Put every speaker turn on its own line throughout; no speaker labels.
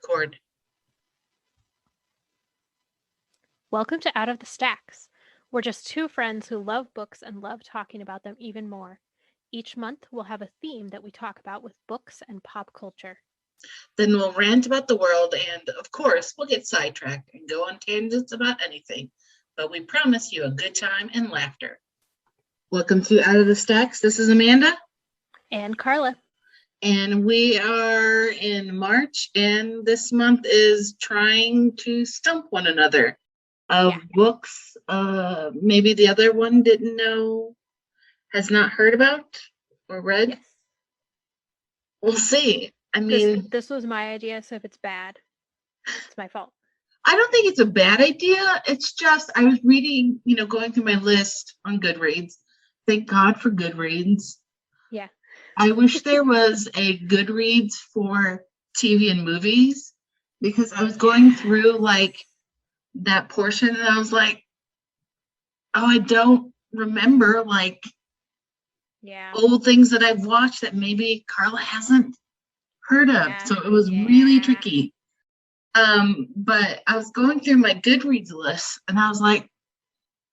record.
Welcome to Out of the Stacks. We're just two friends who love books and love talking about them even more. Each month, we'll have a theme that we talk about with books and pop culture.
Then we'll rant about the world, and of course, we'll get sidetracked and go on tangents about anything. But we promise you a good time and laughter. Welcome to Out of the Stacks. This is Amanda.
And Carla.
And we are in March, and this month is trying to stump one another of books maybe the other one didn't know, has not heard about or read.
Yes.
We'll see. I mean,
this was my idea, so if it's bad, it's my fault.
I don't think it's a bad idea. It's just I was reading, going through my list on Goodreads. Thank God for Goodreads.
Yeah.
I wish there was a Goodreads for TV and movies, because I was going through like that portion and I was like, oh, I don't remember like old things that I've watched that maybe Carla hasn't heard of. So it was really tricky. But I was going through my Goodreads list and I was like,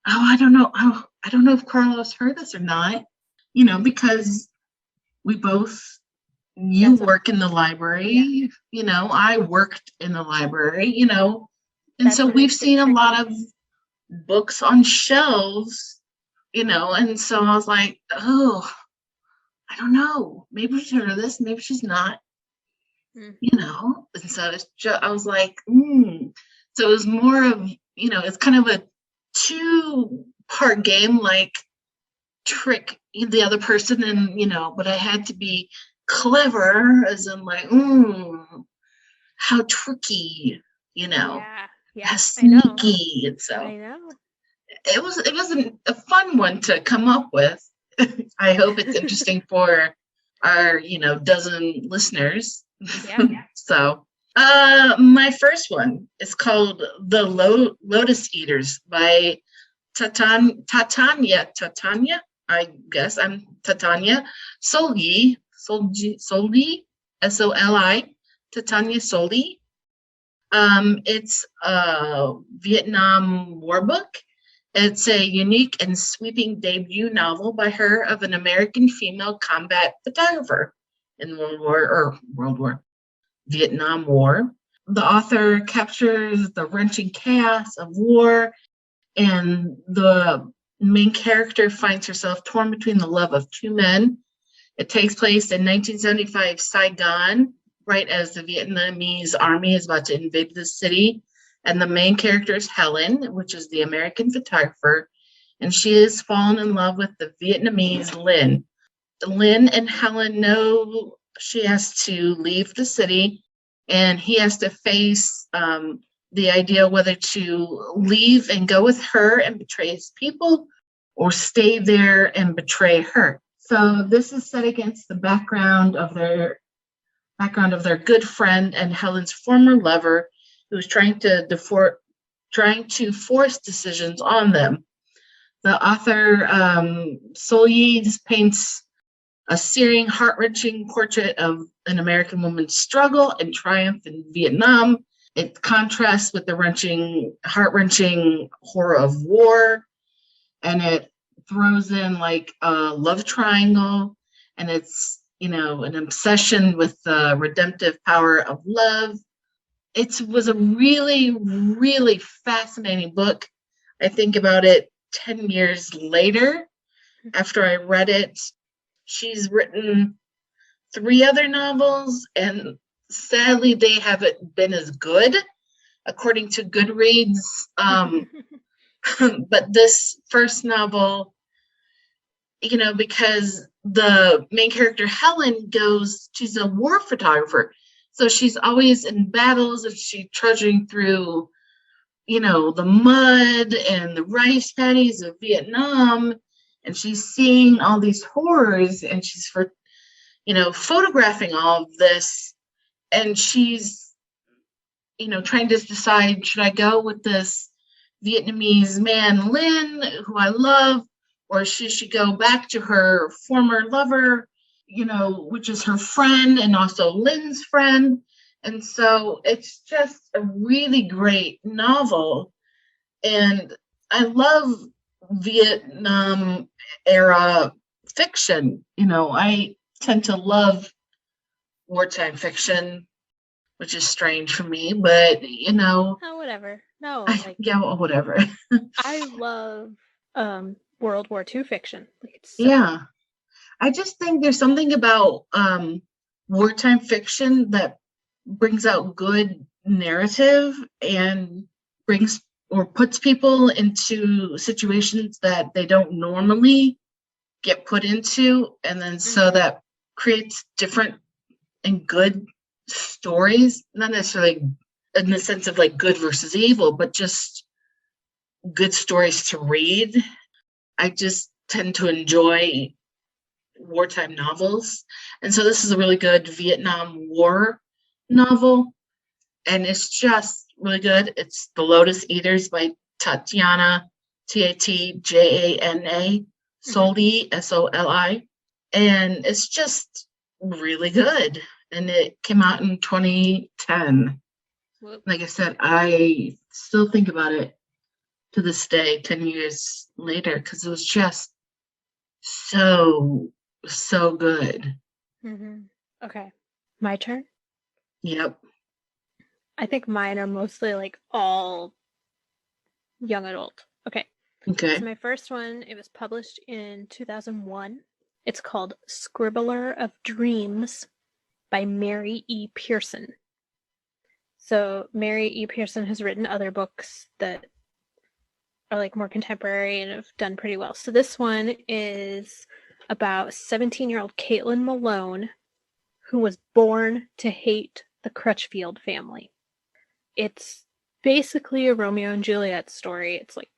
oh, I don't know. I don't know if Carla's heard this or not, because we both, you work in the library, I worked in the library, and so we've seen a lot of books on shelves, and so I was like, oh, I don't know. Maybe she's heard of this. Maybe she's not, and so it's just, I was like, So it was more of, it's kind of a 2-part game, like trick the other person, and, but I had to be clever, as in like, how tricky, how sneaky. And so
I know.
It was a fun one to come up with. I hope it's interesting for our, dozen listeners.
Yeah.
So, my first one is called The Lotus Eaters by Titania. I guess I'm Titania Soli, S-O-L-I, Titania Soli. It's a Vietnam War book. It's a unique and sweeping debut novel by her of an American female combat photographer in Vietnam War. The author captures the wrenching chaos of war, and the main character finds herself torn between the love of two men. It takes place in 1975 Saigon, right as the Vietnamese army is about to invade the city. And the main character is Helen, which is the American photographer, and she has fallen in love with the Vietnamese Lynn. Lynn and Helen know she has to leave the city, and he has to face the idea whether to leave and go with her and betray his people, or stay there and betray her. So this is set against the background of their good friend and Helen's former lover, who's trying to force decisions on them. The author Solis paints a searing, heart-wrenching portrait of an American woman's struggle and triumph in Vietnam. It contrasts with the heart-wrenching horror of war, and it throws in like a love triangle, and it's, an obsession with the redemptive power of love. It was a really, really fascinating book. I think about it 10 years later after I read it. She's written 3 other novels, and sadly, they haven't been as good, according to Goodreads. But this first novel, because the main character, Helen, she's a war photographer. So she's always in battles, and she's trudging through, the mud and the rice paddies of Vietnam, and she's seeing all these horrors, and she's photographing all of this, and she's, trying to decide, should I go with this Vietnamese man, Lynn, who I love, or should she go back to her former lover, which is her friend and also Lynn's friend? And so it's just a really great novel. And I love Vietnam era fiction. I tend to love wartime fiction, which is strange for me, but
Oh, whatever. No,
yeah, well, whatever.
I love World War II fiction. Like, it's so
Yeah. I just think there's something about wartime fiction that brings out good narrative and brings or puts people into situations that they don't normally get put into. And then so that creates different and good stories, not necessarily in the sense of like good versus evil, but just good stories to read. I just tend to enjoy wartime novels. And so this is a really good Vietnam War novel. And it's just really good. It's The Lotus Eaters by Tatiana, Tatjana, Soli, Soli. And it's just really good. And it came out in 2010.
Whoop.
Like I said, I still think about it to this day, 10 years later, because it was just so good.
Okay. My turn?
Yep.
I think mine are mostly like all young adult. Okay.
Okay.
So my first one, it was published in 2001. It's called Scribbler of Dreams by Mary E. Pearson. So Mary E. Pearson has written other books that are like more contemporary and have done pretty well. So this one is about 17-year-old Caitlin Malone, who was born to hate the Crutchfield family. It's basically a Romeo and Juliet story. It's like,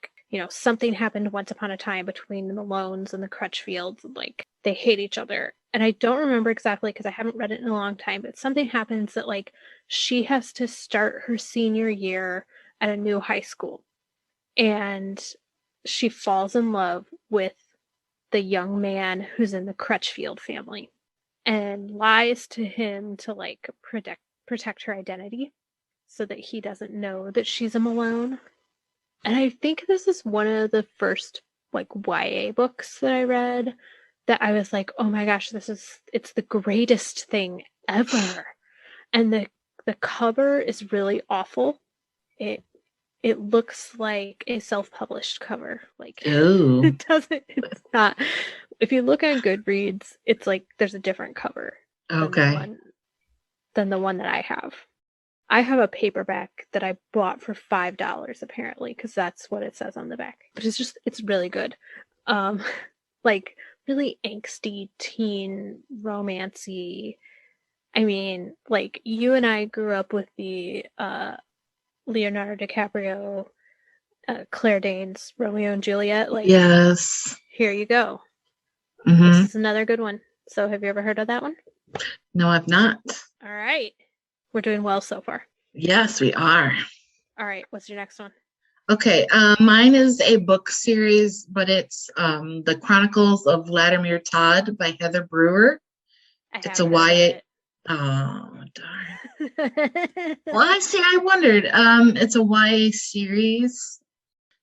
something happened once upon a time between the Malones and the Crutchfields. Like, they hate each other. And I don't remember exactly because I haven't read it in a long time, but something happens that, like, she has to start her senior year at a new high school. And she falls in love with the young man who's in the Crutchfield family and lies to him to, like, protect her identity so that he doesn't know that she's a Malone. And I think this is one of the first like YA books that I read that I was like, oh my gosh, it's the greatest thing ever. And the cover is really awful. It looks like a self-published cover. Like, it's not. If you look on Goodreads, it's like there's a different cover than the one that I have. I have a paperback that I bought for $5 apparently, because that's what it says on the back. But it's really good. Like really angsty teen romancy. I mean, like, you and I grew up with the Leonardo DiCaprio, Claire Danes, Romeo and Juliet. Like,
yes.
Here you go. This is another good one. So have you ever heard of that one?
No, I've not.
All right. We're doing well so far.
Yes, we are.
All right. What's your next one?
Okay. Mine is a book series, but it's The Chronicles of Vladimir Todd by Heather Brewer. It's a YA. Oh, darn. Well, I wondered. It's a YA series.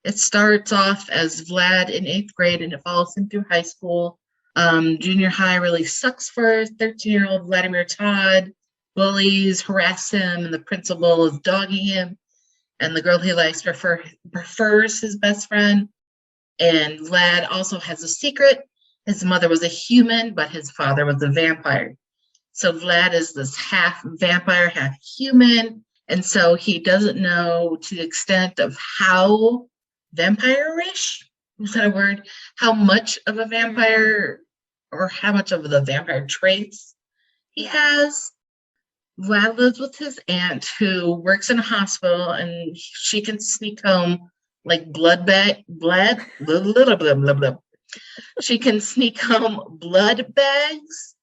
It starts off as Vlad in 8th grade and it follows him through high school. Junior high really sucks for 13-year-old Vladimir Todd. Bullies harass him, and the principal is dogging him. And the girl he likes prefers his best friend. And Vlad also has a secret. His mother was a human, but his father was a vampire. So Vlad is this half vampire, half human. And so he doesn't know to the extent of how vampire-ish, is that a word? How much of a vampire or how much of the vampire traits he has. Vlad lives with his aunt who works in a hospital, and she can sneak home like she can sneak home blood bags.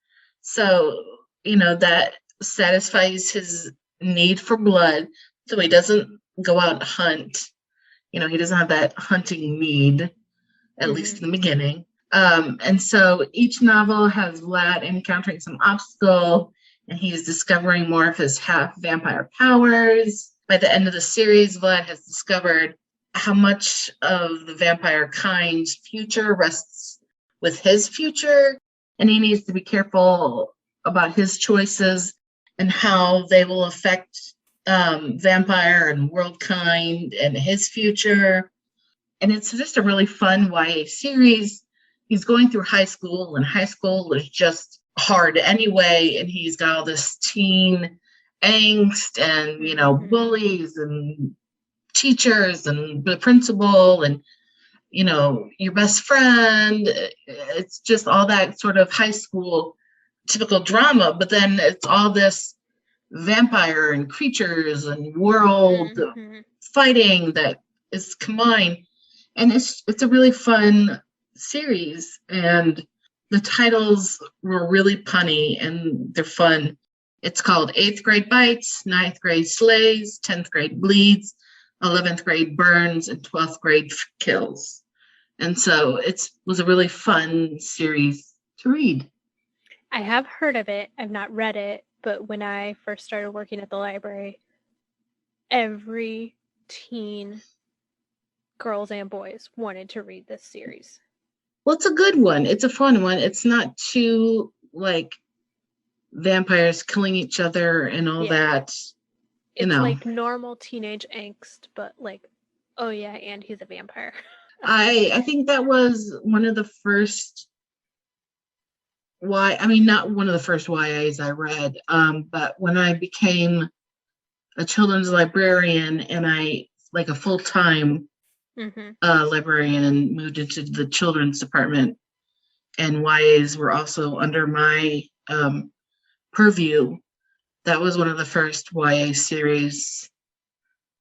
So, that satisfies his need for blood. So he doesn't go out and hunt. He doesn't have that hunting need, at least in the beginning. And so each novel has Vlad encountering some obstacle and he is discovering more of his half vampire powers. By the end of the series, Vlad has discovered how much of the vampire kind's future rests with his future, and he needs to be careful about his choices and how they will affect vampire and world kind and his future. And it's just a really fun YA series. He's going through high school, and high school is just hard anyway, and he's got all this teen angst and, you know, bullies and teachers and the principal and, you know, your best friend. It's just all that sort of high school typical drama, but then it's all this vampire and creatures and world fighting that is combined, and it's a really fun series, and the titles were really punny and they're fun. It's called 8th Grade Bites, 9th Grade Slays, 10th Grade Bleeds, 11th Grade Burns, and 12th Grade Kills. And so it was a really fun series to read.
I have heard of it. I've not read it, but when I first started working at the library, every teen, girls and boys, wanted to read this series.
Well, it's a good one. It's a fun one. It's not too, like, vampires killing each other and all that.
It's like normal teenage angst, but like, oh yeah, and he's a vampire.
I think that was one of the first not one of the first YAs I read, but when I became a children's librarian and I, like a full-time librarian, and moved into the children's department, and YAs were also under my purview, that was one of the first YA series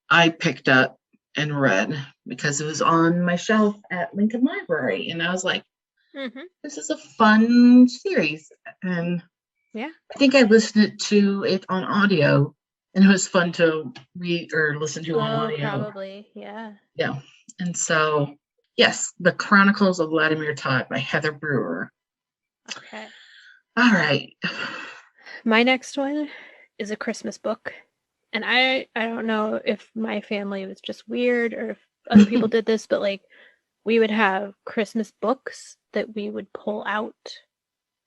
I picked up and read because it was on my shelf at Lincoln Library, and I was like, this is a fun series. And I think I listened to it on audio, and it was fun to read or listen to on audio.
Probably, yeah.
And so, yes, The Chronicles of Vladimir Todd by Heather Brewer.
Okay.
All right.
My next one is a Christmas book. And I don't know if my family was just weird or if other people did this, but like we would have Christmas books that we would pull out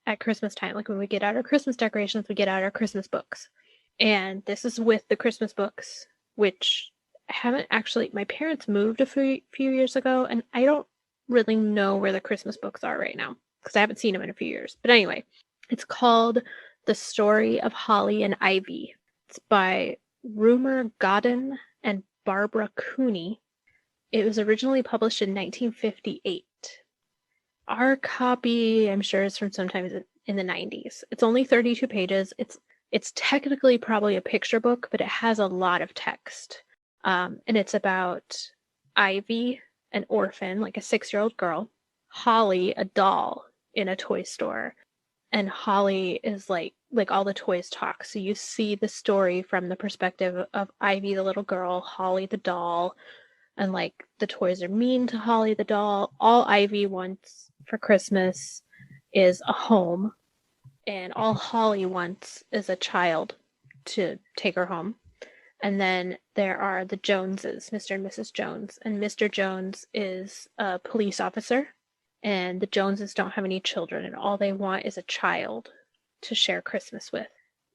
at Christmas time. Like when we get out our Christmas decorations, we get out our Christmas books. And this is with the Christmas books, which haven't actually, my parents moved a few years ago, and I don't really know where the Christmas books are right now because I haven't seen them in a few years. But anyway, it's called The Story of Holly and Ivy. It's by Rumer Godden and Barbara Cooney. It was originally published in 1958. Our copy, I'm sure, is from sometime in the 90s. It's only 32 pages. It's technically probably a picture book, but it has a lot of text. And it's about Ivy, an orphan, like a 6-year-old girl, Holly, a doll in a toy store. And Holly is like all the toys talk. So you see the story from the perspective of Ivy, the little girl, Holly, the doll, and like the toys are mean to Holly, the doll. All Ivy wants for Christmas is a home, and all Holly wants is a child to take her home. And then there are the Joneses, Mr. and Mrs. Jones, and Mr. Jones is a police officer, and the Joneses don't have any children, and all they want is a child to share Christmas with.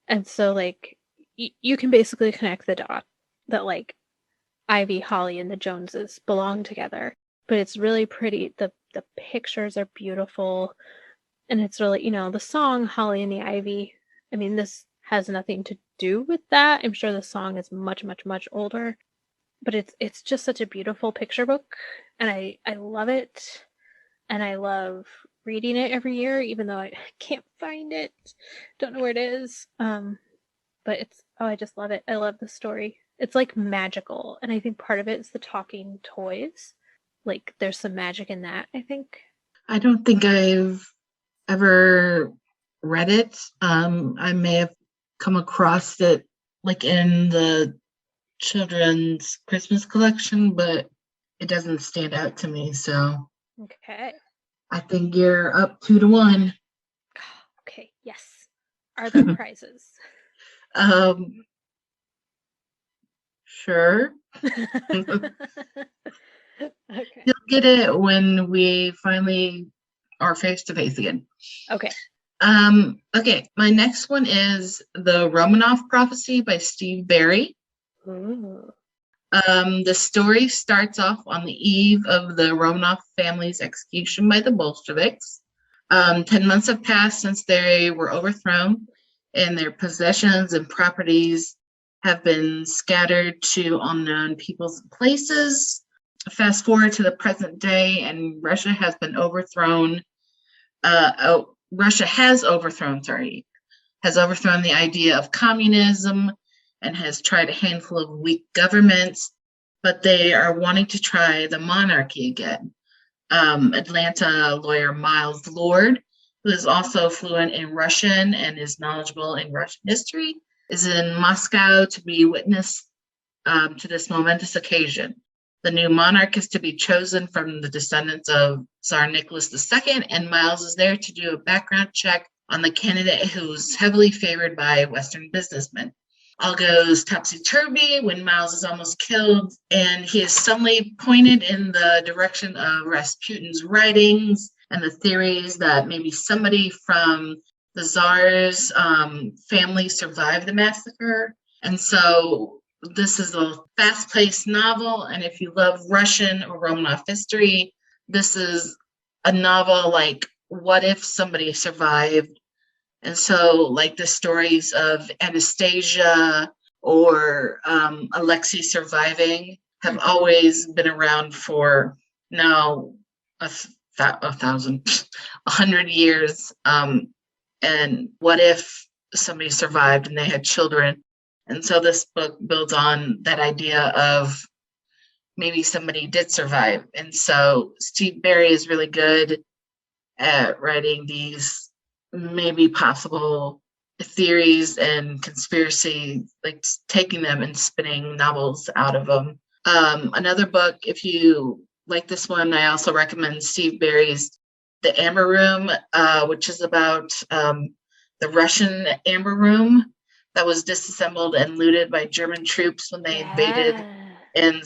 And so like you can basically connect the dot that like Ivy, Holly, and the Joneses belong together. But it's really pretty. The pictures are beautiful, and it's really, the song Holly and the Ivy, I mean, this has nothing to do with that. I'm sure the song is much, much, much older, but it's just such a beautiful picture book, and I love it, and I love reading it every year, even though I can't find it. Don't know where it is. But I just love it. I love the story. It's like magical, and I think part of it is the talking toys. Like there's some magic in that, I think.
I don't think I've ever read it. I may have come across it like in the children's Christmas collection, but it doesn't stand out to me. So
okay,
I think you're up 2-1.
Okay, yes. Are there prizes?
Um, sure.
Okay.
You'll get it when we finally are face to face again.
Okay.
Okay, my next one is The Romanov Prophecy by Steve Barry.
Ooh.
The story starts off on the eve of the Romanov family's execution by the Bolsheviks. 10 months have passed since they were overthrown, and their possessions and properties have been scattered to unknown peoples and places. Fast forward to the present day, and Russia has been overthrown. Russia has overthrown the idea of communism and has tried a handful of weak governments, but they are wanting to try the monarchy again. Atlanta lawyer Miles Lord, who is also fluent in Russian and is knowledgeable in Russian history, is in Moscow to be witness to this momentous occasion. The new monarch is to be chosen from the descendants of Tsar Nicholas II, and Miles is there to do a background check on the candidate who's heavily favored by Western businessmen. All goes topsy-turvy when Miles is almost killed, and he is suddenly pointed in the direction of Rasputin's writings and the theories that maybe somebody from the Tsar's family survived the massacre. And so this is a fast-paced novel, and if you love Russian or Romanov history, this is a novel like, what if somebody survived? And so, like, the stories of Anastasia or Alexei surviving have always been around for now a thousand, 100 years. And what if somebody survived and they had children? And so this book builds on that idea of maybe somebody did survive. And so Steve Barry is really good at writing these maybe possible theories and conspiracy, like taking them and spinning novels out of them. Another book, if you like this one, I also recommend Steve Barry's The Amber Room, which is about the Russian Amber Room that was disassembled and looted by German troops when they invaded in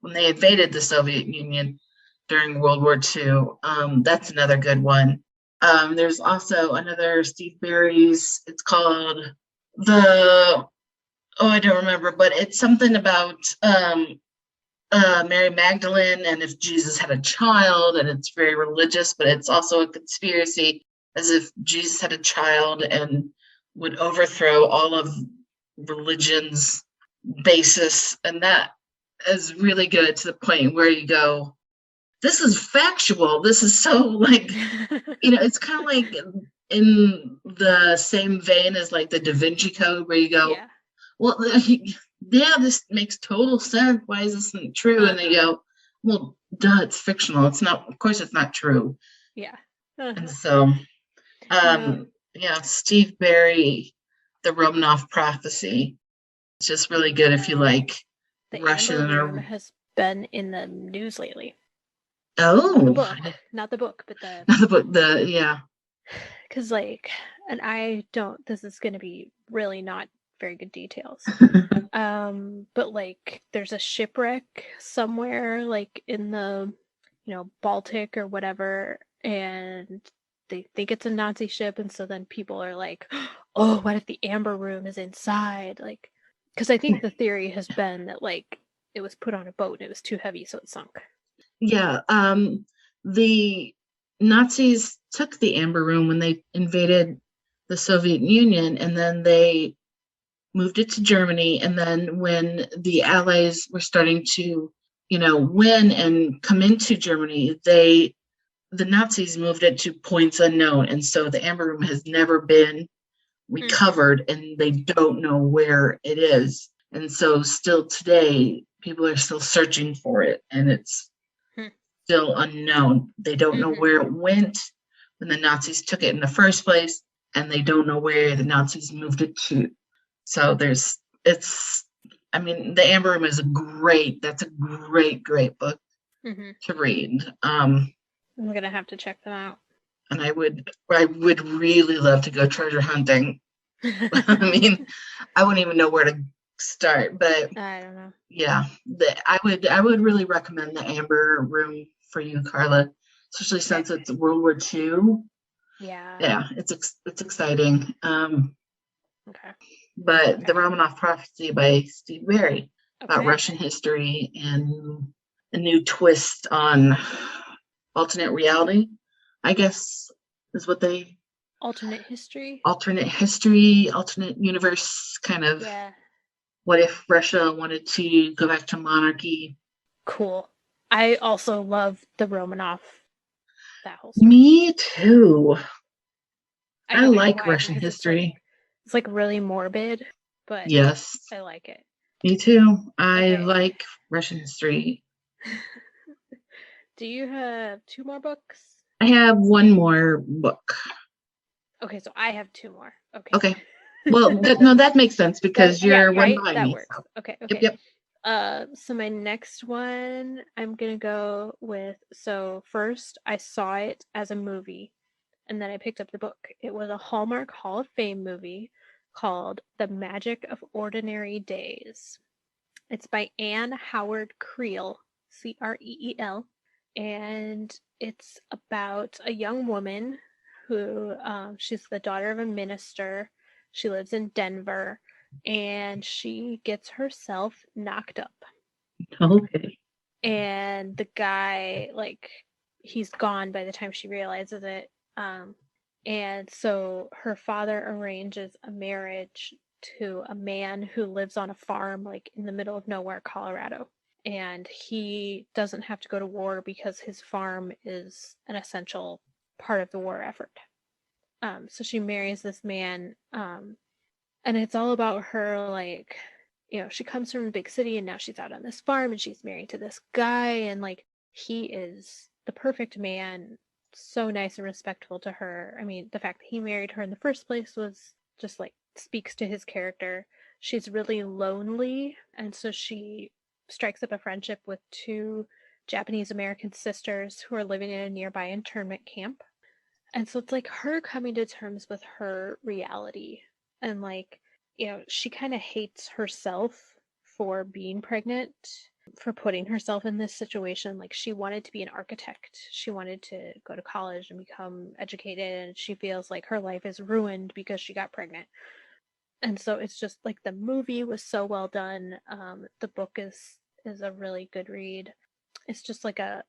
when they invaded the Soviet Union during World War II. That's another good one. There's also another Steve Barry's, it's called I don't remember, but it's something about Mary Magdalene and if Jesus had a child, and it's very religious, but it's also a conspiracy as if Jesus had a child and would overthrow all of religion's basis. And that is really good to the point where you go, this is factual. This is so like, it's kind of like in the same vein as like the Da Vinci Code, where you go, well, yeah, this makes total sense. Why is this not true? And they go, well, duh, it's fictional. It's not, of course it's not true.
Yeah.
And so, Steve Barry, The Romanov Prophecy. It's just really good if you like
the
Russian.
Amber Room has been in the news lately.
Oh,
not the book, but
not the book. Yeah.
Because and I don't. This is going to be really not very good details. But there's a shipwreck somewhere, like in the, Baltic or whatever, and they think it's a Nazi ship, and so then people are like, oh, what if the Amber Room is inside? Because I think the theory has been that it was put on a boat and it was too heavy, so it sunk.
Yeah, the Nazis took the Amber Room when they invaded the Soviet Union, and then they moved it to Germany. And then when the Allies were starting to, win and come into Germany, the Nazis moved it to points unknown. And so the Amber Room has never been recovered, and they don't know where it is. And so still today, people are still searching for it, and it's still unknown. They don't know where it went when the Nazis took it in the first place, and they don't know where the Nazis moved it to. So the Amber Room is that's a great book to read. I'm
gonna have to check them out.
And I would really love to go treasure hunting I mean, I wouldn't even know where to start, but
I don't know.
yeah, I would really recommend the Amber Room for you, Carla, especially since it's World War II.
Yeah.
Yeah, it's exciting.
Okay.
But the Romanov Prophecy by Steve Berry about
Okay.
Russian history and a new twist on alternate reality, I guess is what they
Alternate history.
alternate history, alternate universe kind of.
Yeah.
What if Russia wanted to go back to monarchy?
Cool. I also love the Romanov. That whole story.
Me too. I
don't know
like
why,
Russian
because
history.
it's like really morbid, but
Yes,
I like it.
me too. I
Okay.
like Russian history.
Do you have 2 more books?
I have one more book.
Okay, so I have 2 more. Okay.
Okay. Well, that makes sense because you're one
right?
behind
That
me.
works.
So.
Okay.
Yep.
So my next one, I'm gonna go with. So first, I saw it as a movie, and then I picked up the book. It was a Hallmark Hall of Fame movie called The Magic of Ordinary Days. It's by Anne Howard Creel, Creel, and it's about a young woman who she's the daughter of a minister. She lives in Denver, and she gets herself knocked up.
Okay.
And the guy, like, he's gone by the time she realizes it. And so her father arranges a marriage to a man who lives on a farm, like in the middle of nowhere, Colorado. And he doesn't have to go to war because his farm is an essential part of the war effort. So she marries this man, and it's all about her, like, she comes from a big city and now she's out on this farm and she's married to this guy, and like he is the perfect man, so nice and respectful to her. I mean, the fact that he married her in the first place was just like speaks to his character. She's really lonely, and so she strikes up a friendship with 2 Japanese American sisters who are living in a nearby internment camp. And so it's like her coming to terms with her reality, and like, she kind of hates herself for being pregnant, for putting herself in this situation. Like, she wanted to be an architect, she wanted to go to college and become educated, and she feels like her life is ruined because she got pregnant. And so it's just like the movie was so well done. The book is a really good read. It's just like a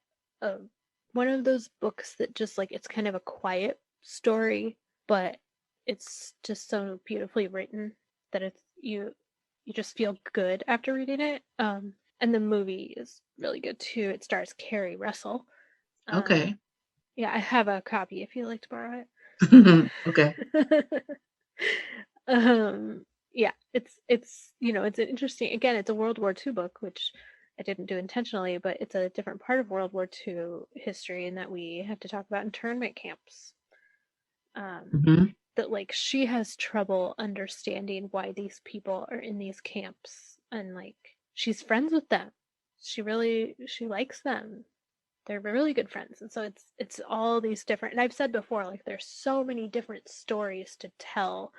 one of those books that just like, it's kind of a quiet story, but it's just so beautifully written that you just feel good after reading it. And the movie is really good too. It stars Carrie Russell.
Okay.
Yeah, I have a copy if you'd like to borrow
Okay.
it. Yeah, it's an interesting, again, it's a World War II book, which I didn't do intentionally, but it's a different part of World War II history in that we have to talk about internment camps.
Mm-hmm.
That like she has trouble understanding why these people are in these camps, and like she's friends with them. She likes them. They're really good friends. And so it's all these different, and I've said before, like there's so many different stories to tell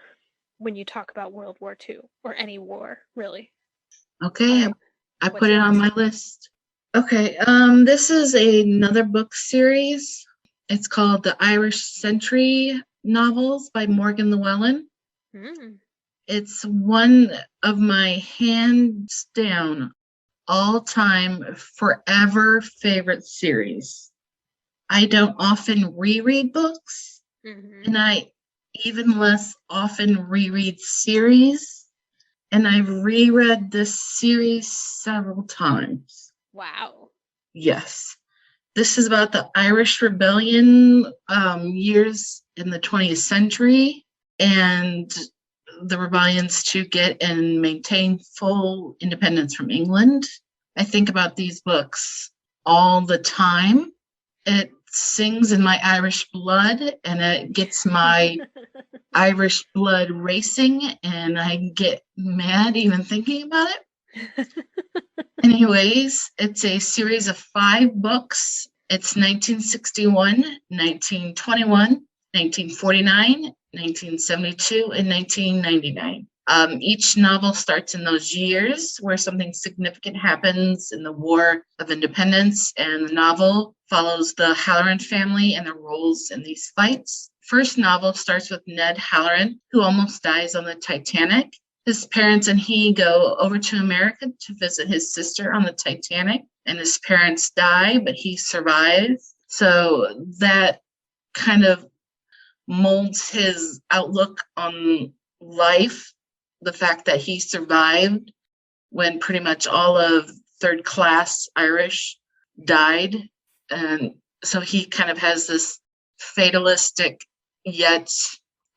when you talk about World War II or any war, really.
Okay. I
What's
put it
your
on
next
my
one?
list. Okay. This is another book series. It's called The Irish Century Novels by Morgan Llewellyn.
Mm.
It's one of my hands down all-time forever favorite series. I don't often reread books,
Mm-hmm.
and I even less often reread series. And I've reread this series several times.
Wow.
Yes. This is about the Irish Rebellion years in the 20th century and the rebellions to get and maintain full independence from England. I think about these books all the time. It sings in my Irish blood, and it gets my Irish blood racing, and I get mad even thinking about it. Anyways, it's a series of 5 books. It's 1961, 1921, 1949, 1972, and 1999. Each novel starts in those years where something significant happens in the War of Independence, and the novel follows the Halloran family and their roles in these fights. First novel starts with Ned Halloran, who almost dies on the Titanic. His parents and he go over to America to visit his sister on the Titanic, and his parents die, but he survives. So that kind of molds his outlook on life, the fact that he survived when pretty much all of third class Irish died. And so he kind of has this fatalistic, yet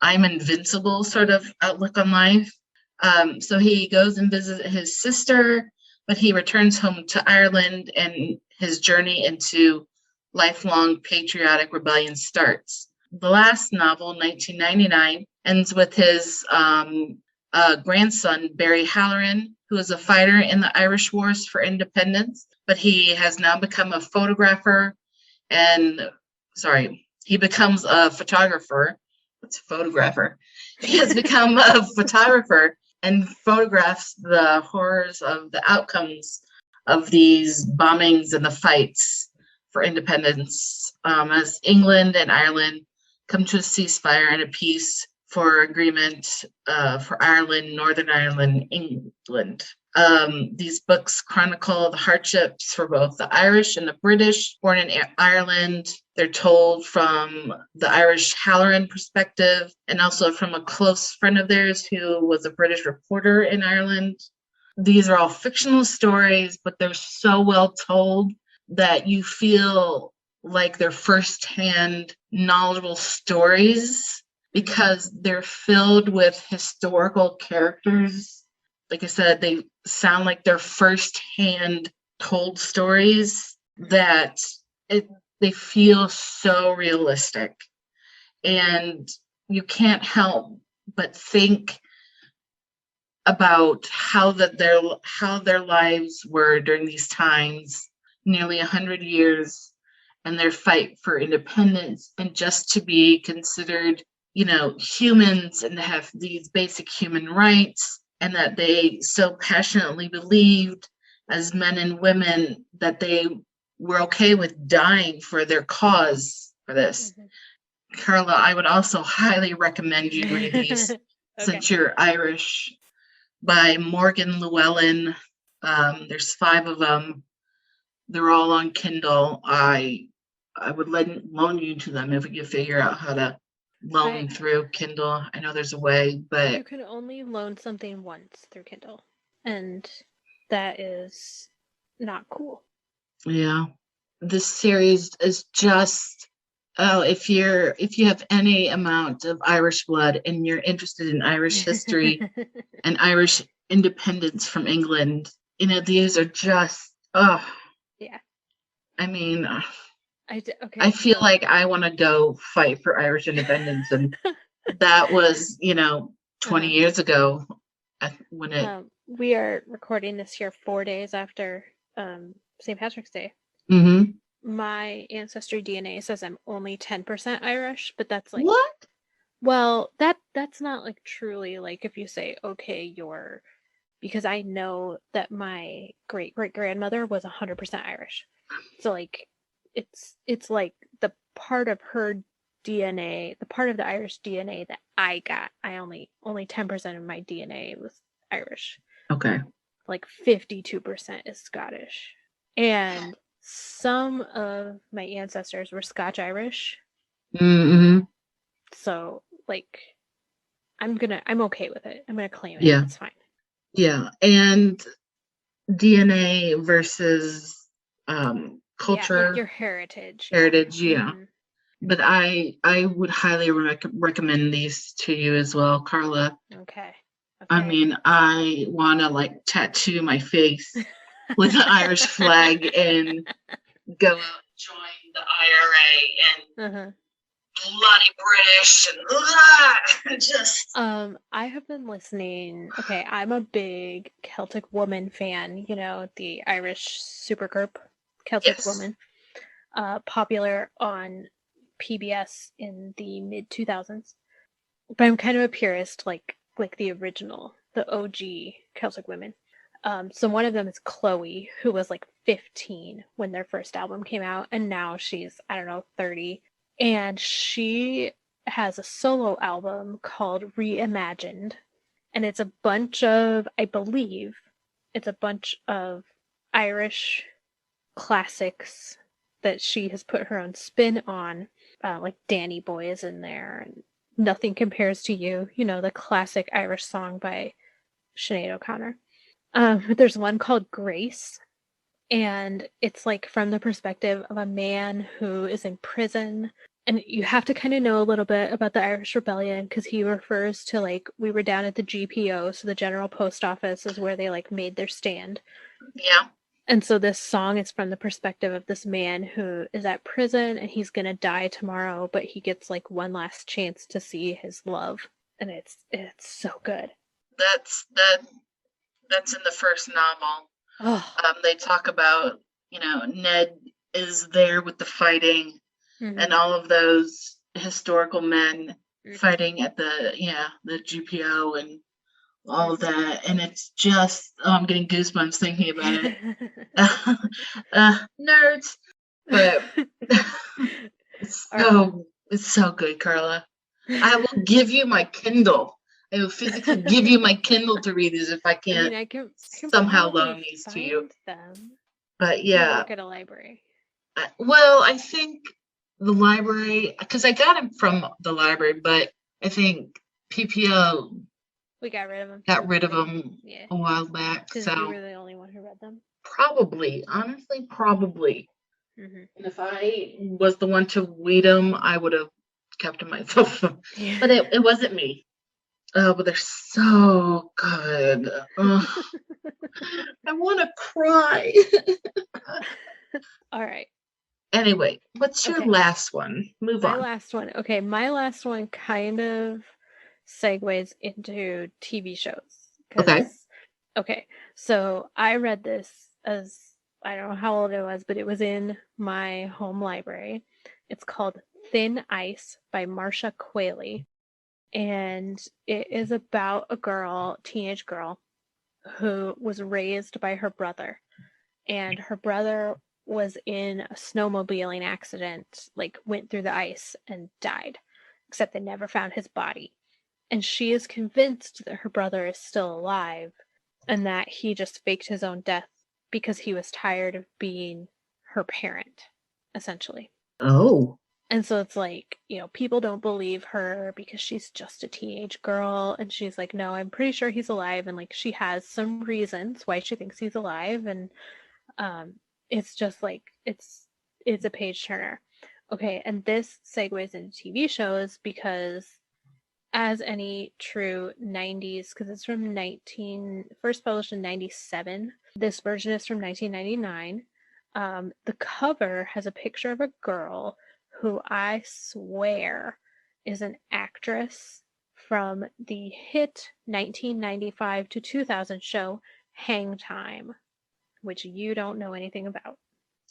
I'm invincible sort of outlook on life. So he goes and visits his sister, but he returns home to Ireland, and his journey into lifelong patriotic rebellion starts. The last novel, 1999, ends with his grandson, Barry Halloran, who is a fighter in the Irish Wars for Independence, but he has now become a photographer he becomes a photographer. What's a photographer? He has become a photographer and photographs the horrors of the outcomes of these bombings and the fights for independence as England and Ireland come to a ceasefire and a peace for agreement for Ireland, Northern Ireland, England. These books chronicle the hardships for both the Irish and the British born in Ireland. They're told from the Irish Halloran perspective and also from a close friend of theirs who was a British reporter in Ireland. These are all fictional stories, but they're so well told that you feel like they're firsthand knowledgeable stories because they're filled with historical characters. Like I said, they sound like they're firsthand told stories that they feel so realistic. And you can't help but think about how their lives were during these times, nearly 100 years, and their fight for independence, and just to be considered, humans and to have these basic human rights, and that they so passionately believed as men and women that they were okay with dying for their cause for this. Mm-hmm. Carla, I would also highly recommend you read these okay. Since you're Irish, by Morgan Llewellyn. There's 5 of them. They're all on Kindle. I would loan you to them if you figure out how to loan through Kindle. I know there's a way, but
you can only loan something once through Kindle, and that is not cool.
Yeah, this series is just if you have any amount of Irish blood and you're interested in Irish history and Irish independence from England, these are just
yeah.
I mean, I feel like I want to go fight for Irish independence, and that was 20 years ago when it.
We are recording this here 4 days after St. Patrick's Day.
Mm-hmm.
My ancestry DNA says I'm only 10% Irish, but that's like
what?
Well, that's not like truly like if you say okay, you're, because I know that my great grandmother was 100% Irish, so like it's like the part of her DNA, the part of the Irish DNA that I got, I only 10% of my DNA was Irish.
Okay.
Like 52% is Scottish, and some of my ancestors were Scotch-Irish.
Mm-hmm.
So, like, I'm okay with it. I'm gonna claim it.
Yeah.
It's fine.
Yeah. And DNA versus culture.
Yeah, like your heritage.
Heritage, yeah. Mm-hmm. But I would highly recommend these to you as well, Carla.
Okay.
I mean, I want to like tattoo my face with the Irish flag and go out and join the IRA and bloody British and just.
I have been listening. Okay, I'm a big Celtic Woman fan. The Irish supergroup Celtic Woman, popular on PBS in the mid 2000s. but I'm kind of a purist, like the original, the OG Celtic Women. So one of them is Chloe, who was like 15 when their first album came out, and now she's, I don't know, 30. And she has a solo album called Reimagined. And it's a bunch of, I believe, it's a bunch of Irish classics that she has put her own spin on. Like Danny Boy is in there, and Nothing Compares to You, the classic Irish song by Sinead O'Connor. There's one called Grace, and it's like from the perspective of a man who is in prison. And you have to kind of know a little bit about the Irish Rebellion, because he refers to, like, we were down at the GPO, so the General Post Office is where they like made their stand.
Yeah.
And so this song is from the perspective of this man who is at prison and he's gonna die tomorrow, but he gets like one last chance to see his love, and it's so good.
That's in the first novel.
Oh.
They talk about, Ned is there with the fighting, and all of those historical men fighting at the GPO and all of that, and it's just, I'm getting goosebumps thinking about it. Nerds, but it's so good, Carla. I will give you my Kindle. I will physically give you my Kindle to read these if I can't,
I can
somehow loan these to you.
Them.
But yeah,
you work at a library.
Well, I think the library, because I got them from the library, but I think PPO
we got rid of them.
Got rid of them a while back.
Because
so
you were the only one who read them.
Probably, honestly, probably. And if I was the one to weed them, I would have kept them myself.
Yeah.
But it wasn't me. But they're so good. I want to cry.
All right.
Anyway, what's your last one? Move on.
My last one. Okay, my last one kind of segues into TV shows. Okay, so I read this as, I don't know how old I was, but it was in my home library. It's called Thin Ice by Marcia Qualley. And it is about a teenage girl, who was raised by her brother. And her brother was in a snowmobiling accident, like went through the ice and died, except they never found his body. And she is convinced that her brother is still alive and that he just faked his own death because he was tired of being her parent, essentially.
Oh.
And so it's like, people don't believe her because she's just a teenage girl. And she's like, no, I'm pretty sure he's alive. And like, she has some reasons why she thinks he's alive. And it's just like, it's a page turner. Okay, and this segues into TV shows because, as any true 90s, because it's from first published in 97. This version is from 1999. The cover has a picture of a girl who I swear is an actress from the hit 1995 to 2000 show Hang Time, which you don't know anything about.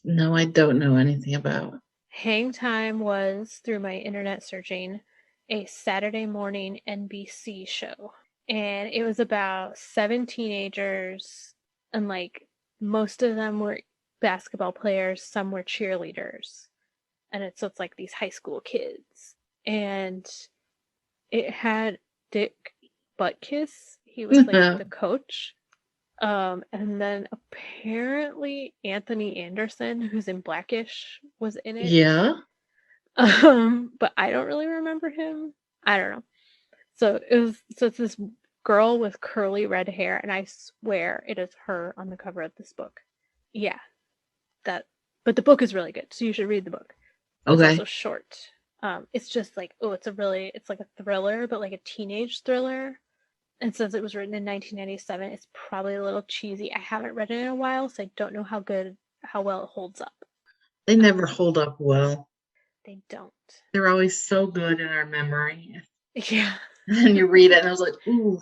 No, I don't know anything about.
Hang Time was, through my internet searching, a Saturday morning NBC show. And it was about 7 teenagers, and like most of them were basketball players, some were cheerleaders. And it's like these high school kids. And it had Dick Butkus. He was like the coach. And then apparently Anthony Anderson, who's in Blackish, was in it.
Yeah.
But I don't really remember him. I don't know. So it's this girl with curly red hair, and I swear it is her on the cover of this book. Yeah. But the book is really good, so you should read the book.
Okay.
It's also short. It's just like, it's like a thriller, but like a teenage thriller. And since it was written in 1997, it's probably a little cheesy. I haven't read it in a while, so I don't know how well it holds up.
They never hold up well.
They don't.
They're always so good in our memory.
Yeah.
And you read it, and I was like, ooh.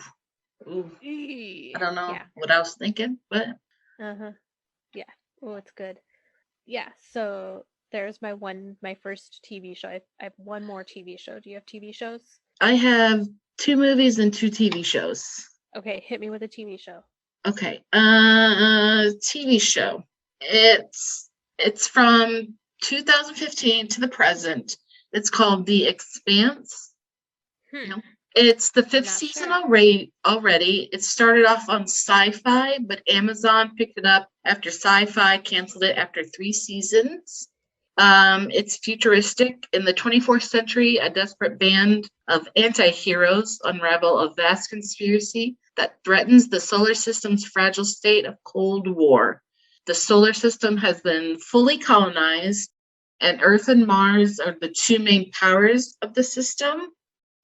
I
don't know what I was thinking, but.
Yeah. Oh, it's good. Yeah, so there's my first TV show. I have one more TV show. Do you have TV shows?
I have 2 movies and 2 TV shows.
Okay, hit me with a TV show.
Okay. TV show. It's from 2015 to the present. It's called The Expanse. You know, it's the 5th
Not
season
sure.
already. It started off on Sci-Fi, but Amazon picked it up after Sci-Fi canceled it after 3 seasons. It's futuristic. In the 24th century, a desperate band of anti-heroes unravel a vast conspiracy that threatens the solar system's fragile state of Cold War. The solar system has been fully colonized, and Earth and Mars are the 2 main powers of the system.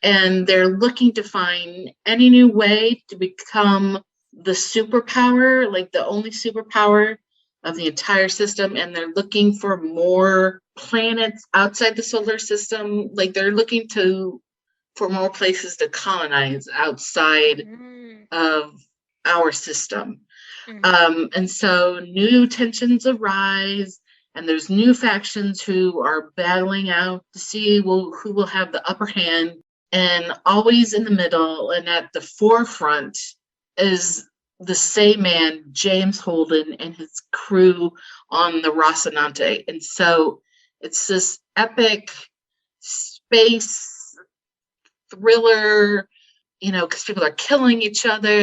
And they're looking to find any new way to become the superpower, like the only superpower of the entire system. And they're looking for more planets outside the solar system. Like they're looking for more places to colonize outside of our system. And so new tensions arise, and there's new factions who are battling out to see who will have the upper hand. And always in the middle and at the forefront is the same man, James Holden, and his crew on the Rocinante. And so it's this epic space thriller, because people are killing each other.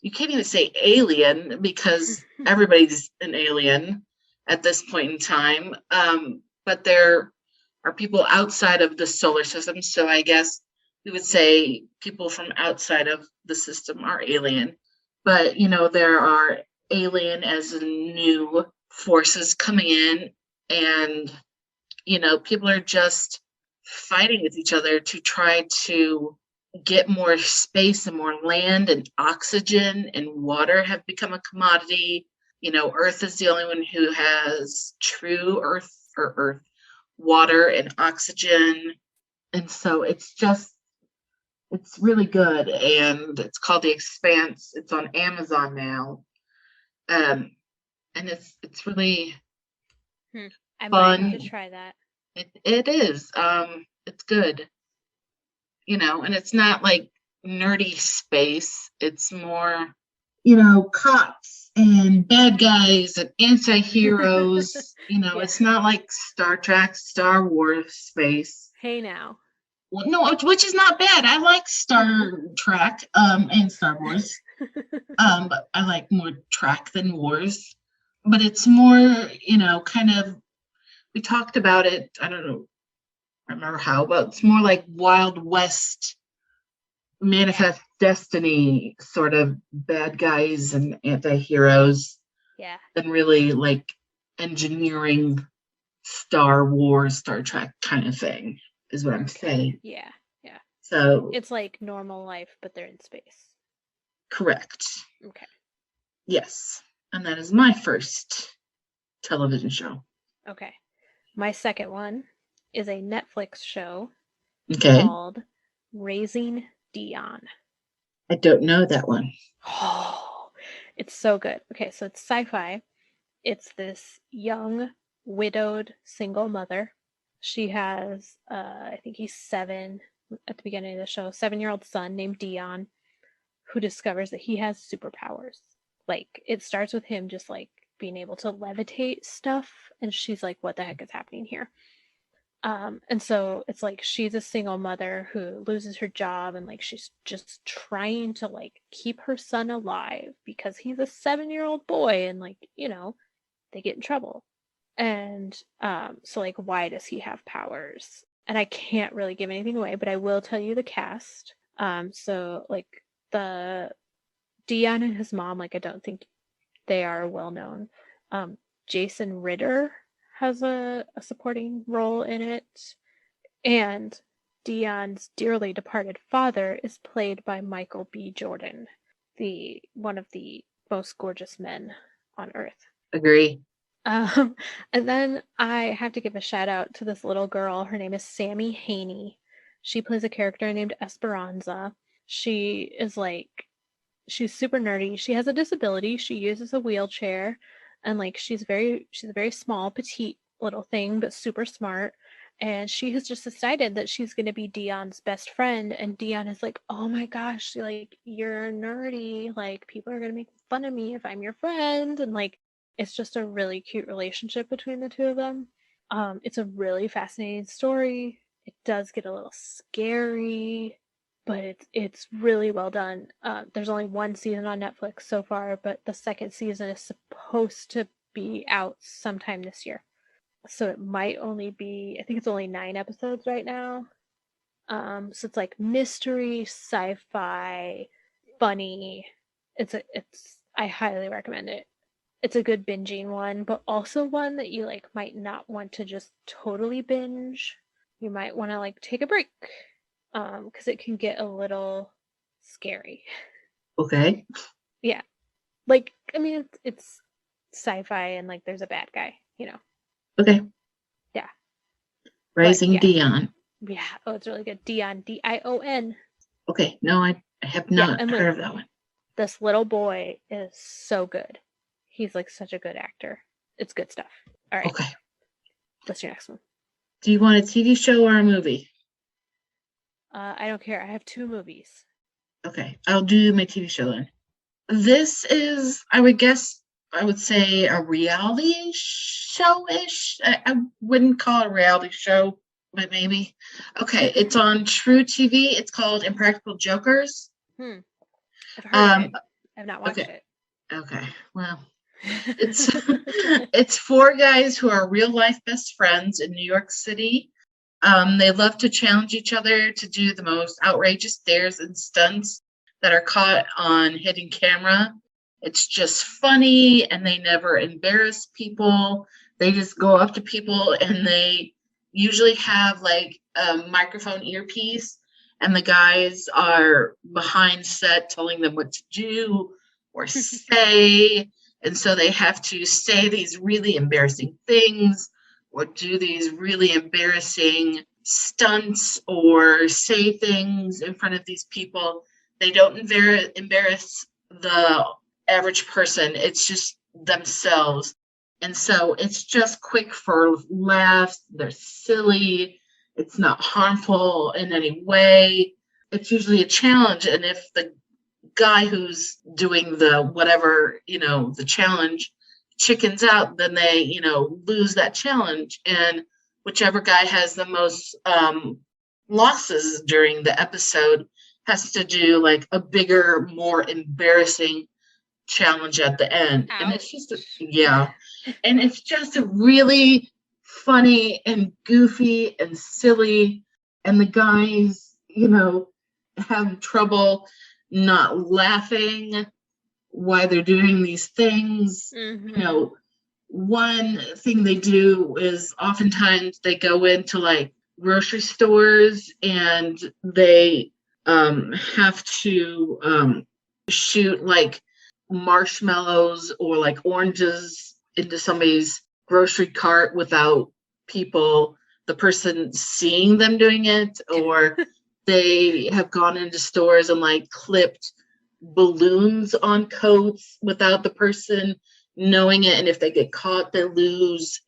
You can't even say alien because everybody's an alien at this point in time. But there are people outside of the solar system. So I guess we would say people from outside of the system are alien. But, there are alien as new forces coming in, and, people are just fighting with each other to try to get more space and more land, and oxygen and water have become a commodity. Earth is the only one who has true earth water and oxygen. And so it's really good. And it's called The Expanse. It's on Amazon now. And it's really
I
fun.
might have to try that.
It is. It's good. And it's not like nerdy space. It's more, cops and bad guys and anti-heroes.
Yeah.
It's not like Star Trek, Star Wars space.
Hey now.
Well, no, which is not bad. I like Star Trek and Star Wars. But I like more Trek than Wars. But it's more, kind of, we talked about it, I don't know, I remember how, but it's more like Wild West, Manifest Destiny sort of bad guys and anti-heroes.
Yeah.
Than really like engineering Star Wars, Star Trek kind of thing is what I'm saying.
Yeah.
So
it's like normal life, but they're in space.
Correct.
Okay.
Yes. And that is my first television show.
Okay. My second one is a Netflix show called Raising Dion.
I don't know that one.
Oh, it's so good. Okay, so it's sci-fi. It's this young, widowed, single mother. She has, I think he's 7 at the beginning of the show, 7-year-old son named Dion, who discovers that he has superpowers. Like, it starts with him just, like, being able to levitate stuff, and she's like, what the heck is happening here? And so it's like she's a single mother who loses her job, and like she's just trying to like keep her son alive because he's a 7-year-old boy, and like, they get in trouble. And so like, why does he have powers? And I can't really give anything away, but I will tell you the cast. So like the Dion and his mom, like I don't think they are well known. Jason Ritter has a supporting role in it, and Dion's dearly departed father is played by Michael B. Jordan, one of the most gorgeous men on earth.
Agree.
And then I have to give a shout out to this little girl. Her name is Sammy Haney. She plays a character named Esperanza. She's super nerdy. She has a disability. She uses a wheelchair, and like she's a very small, petite little thing, but super smart. And she has just decided that she's going to be Dion's best friend. And Dion is like, oh my gosh, like, you're nerdy. Like, people are going to make fun of me if I'm your friend. And like, it's just a really cute relationship between the two of them. It's a really fascinating story. It does get a little scary, but it's really well done. There's only one season on Netflix so far, but the second season is supposed to be out sometime this year. So it might only be, I think it's only 9 episodes right now. So it's like mystery, sci-fi, funny. I highly recommend it. It's a good binging one, but also one that you like might not want to just totally binge. You might want to like take a break, because it can get a little scary.
Okay.
Yeah, like I mean it's sci-fi and like there's a bad guy, you know.
Okay.
Yeah.
Rising
yeah.
Dion.
Yeah. Oh, it's really good. Dion, Dion.
Okay. No, I have not heard of that one.
This little boy is so good. He's like such a good actor. It's good stuff. All right.
Okay.
What's your next one?
Do you want a TV show or a movie?
I don't care. I have 2 movies.
Okay. I'll do my TV show then. This is, I would say a reality show-ish. I wouldn't call it a reality show, but maybe. Okay, it's on True TV. It's called Impractical Jokers.
I've heard of it. I've not watched
it. Okay, well,
it's
it's 4 guys who are real life best friends in New York City. They love to challenge each other to do the most outrageous dares and stunts that are caught on hidden camera. It's just funny, and they never embarrass people. They just go up to people, and they usually have like a microphone earpiece, and the guys are behind set telling them what to do or say. And so they have to say these really embarrassing things or do these really embarrassing stunts or say things in front of these people. They don't embarrass the average person. It's just themselves. And so it's just quick for laughs. They're silly. It's not harmful in any way. It's usually a challenge. And if the guy who's doing the whatever, the challenge chickens out, then they, lose that challenge. And whichever guy has the most losses during the episode has to do like a bigger, more embarrassing challenge at the end. Ouch. And it's just, and it's just a really funny and goofy and silly. And the guys, have trouble not laughing while they're doing these things.
Mm-hmm.
One thing they do is oftentimes they go into like grocery stores and they have to shoot like marshmallows or like oranges into somebody's grocery cart without the person seeing them doing it, or they have gone into stores and like clipped balloons on coats without the person knowing it, and if they get caught they lose,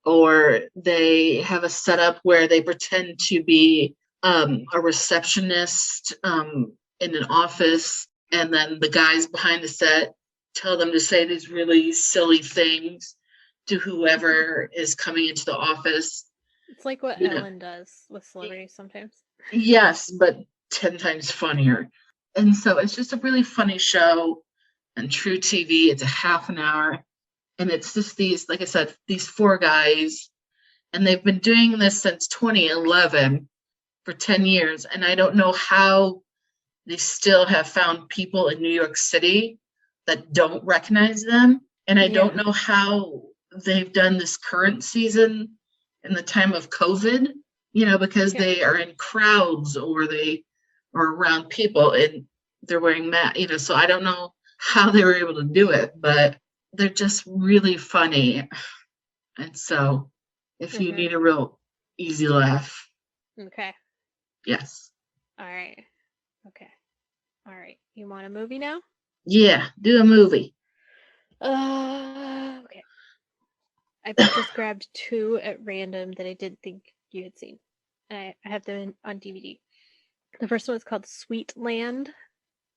or they have a setup where they pretend to be a receptionist in an office, and then the guys behind the set tell them to say these really silly things to whoever is coming into the office.
It's like what Ellen does with celebrities sometimes.
Yes, but 10 times funnier. And so it's just a really funny show on True TV. It's a half an hour. And it's just these, like I said, these 4 guys. And they've been doing this since 2011 for 10 years. And I don't know how they still have found people in New York City that don't recognize them. And I don't know how they've done this current season in the time of COVID, because they are in crowds or they are around people and they're wearing masks, so I don't know how they were able to do it, but they're just really funny. And so if you need a real easy laugh.
Okay.
Yes.
All right. Okay. All right. You want a movie now?
Yeah, do a movie.
Okay. I just grabbed two at random that I didn't think you had seen. I have them on DVD. The first one is called Sweet Land.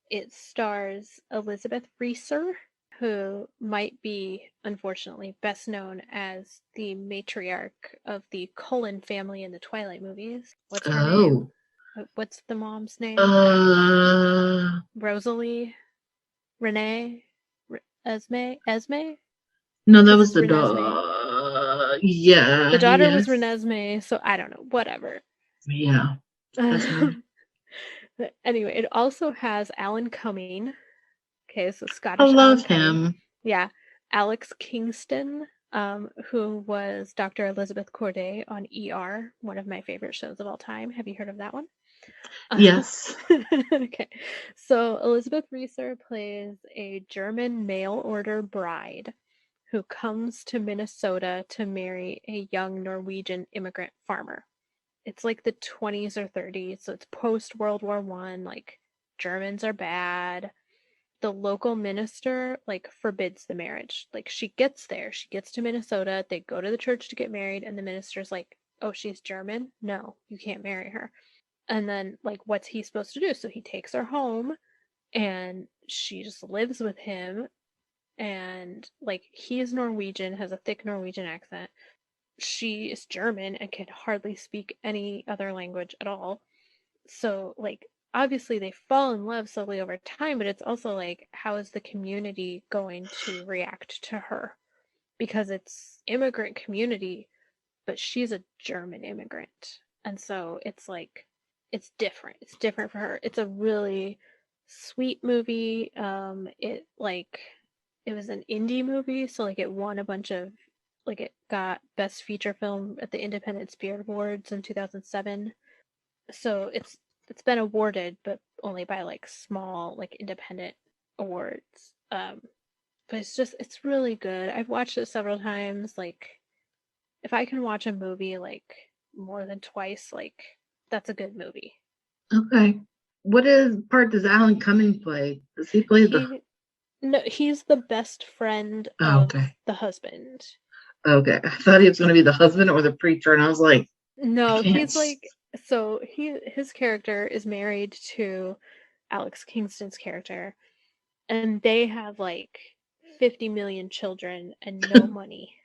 It stars Elizabeth Reeser, who might be, unfortunately, best known as the matriarch of the Cullen family in the Twilight movies. What's her name? What's the mom's name? Rosalie? Renee? Esme?
No, that was the daughter. Yeah.
The daughter was Renesmee, so I don't know. Whatever.
Yeah.
Anyway, it also has Alan Cumming. Okay, so Scottish.
I love him.
Yeah. Alex Kingston, who was Dr. Elizabeth Corday on ER, one of my favorite shows of all time. Have you heard of that one?
Yes.
Okay. So Elizabeth Reeser plays a German mail order bride who comes to Minnesota to marry a young Norwegian immigrant farmer. It's like the 20s or 30s, so it's post World War I. Like, Germans are bad. The local minister, like, forbids the marriage. Like, she gets there, she gets to Minnesota, they go to the church to get married, and the minister's like, oh, she's German? No, you can't marry her. And then, like, what's he supposed to do? So he takes her home, and she just lives with him, and, like, he is Norwegian, has a thick Norwegian accent. She is German and can hardly speak any other language at all. So, like, obviously they fall in love slowly over time, but it's also like, how is the community going to react to her? Because it's immigrant community, but she's a German immigrant. And so it's like, it's different. It's different for her. It's a really sweet movie. It was an indie movie, so like it won a bunch of, like, it got Best Feature Film at the Independent Spirit Awards in 2007. So it's been awarded, but only by like small, like, independent awards. But it's really good. I've watched it several times. Like, if I can watch a movie like more than twice, like, that's a good movie.
Okay. What part does Alan Cumming play? Does he play
No, he's the best friend of the husband.
Okay. I thought he was going to be the husband or the preacher, and I was like,
no, he's like, so his character is married to Alex Kingston's character, and they have like 50 million children and no money.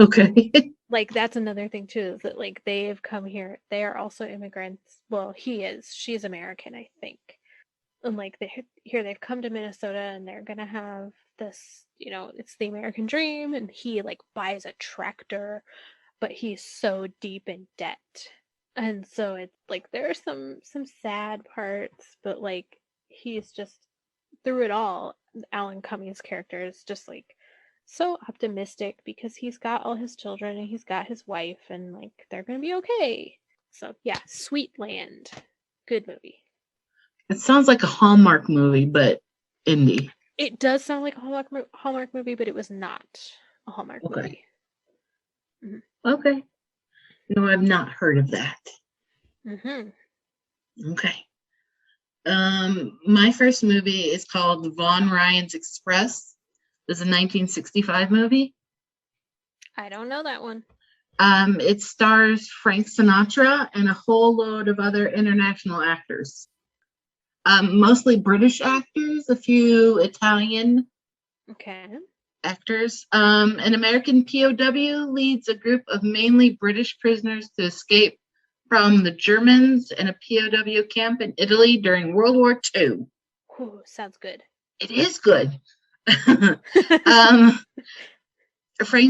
Okay.
Like, that's another thing too, is that, like, they've come here. They are also immigrants. Well, she's American, I think. And like, they've come to Minnesota, and they're gonna have this, it's the American dream, and he like buys a tractor, but he's so deep in debt. And so it's like, there are some sad parts, but like, he's just, through it all, Alan Cumming's character is just like so optimistic because he's got all his children and he's got his wife, and like, they're gonna be okay. So yeah, Sweet Land, good movie.
It sounds like a Hallmark movie, but indie.
It does sound like a Hallmark movie, but it was not a Hallmark movie.
Mm-hmm. Okay. No, I've not heard of that.
Mm-hmm.
Okay. My first movie is called Von Ryan's Express. It's a 1965 movie.
I don't know that one.
It stars Frank Sinatra and a whole load of other international actors. Mostly British actors, a few Italian actors. An American POW leads a group of mainly British prisoners to escape from the Germans in a POW camp in Italy during World War II.
Ooh, sounds good.
It is good. Frank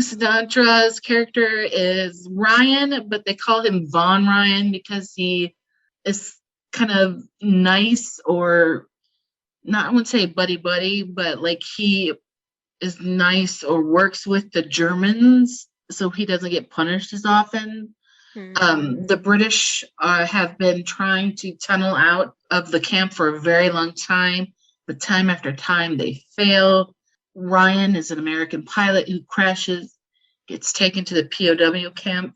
Sinatra's character is Ryan, but they call him Von Ryan because he is kind of nice, or not, I wouldn't say buddy, but like, he is nice or works with the Germans, so he doesn't get punished as often. The British have been trying to tunnel out of the camp for a very long time, but time after time they fail. Ryan is an American pilot who crashes, gets taken to the POW camp,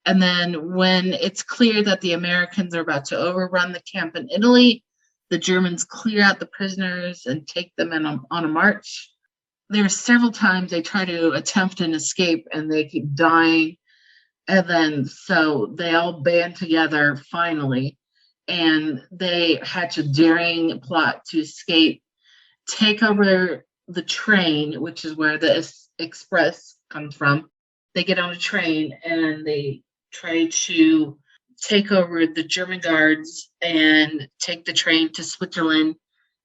and then when it's clear that the Americans are about to overrun the camp in Italy, the Germans clear out the prisoners and take them on a march. there's several times they try to attempt an escape and they keep dying. And then so they all band together finally, and they hatch a daring plot to escape, take over the train, which is where the express comes from. They get on a train and they try to take over the German guards and take the train to Switzerland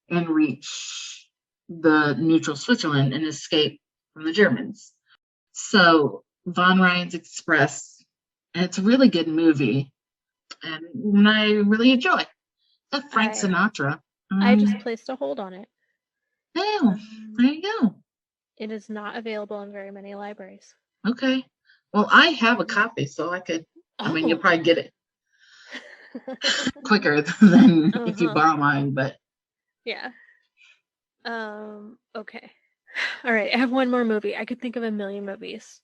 and reach the neutral Switzerland and escape from the Germans. So Von Ryan's Express, and it's a really good movie, and I really enjoy. That's Frank Sinatra.
I just placed a hold on it.
Oh, there you go.
It is not available in very many libraries.
Okay. Well, I have a copy, so I could. I mean, you'll probably get it quicker than if you borrow mine, but
yeah. Okay. All right. I have one more movie. I could think of a million movies.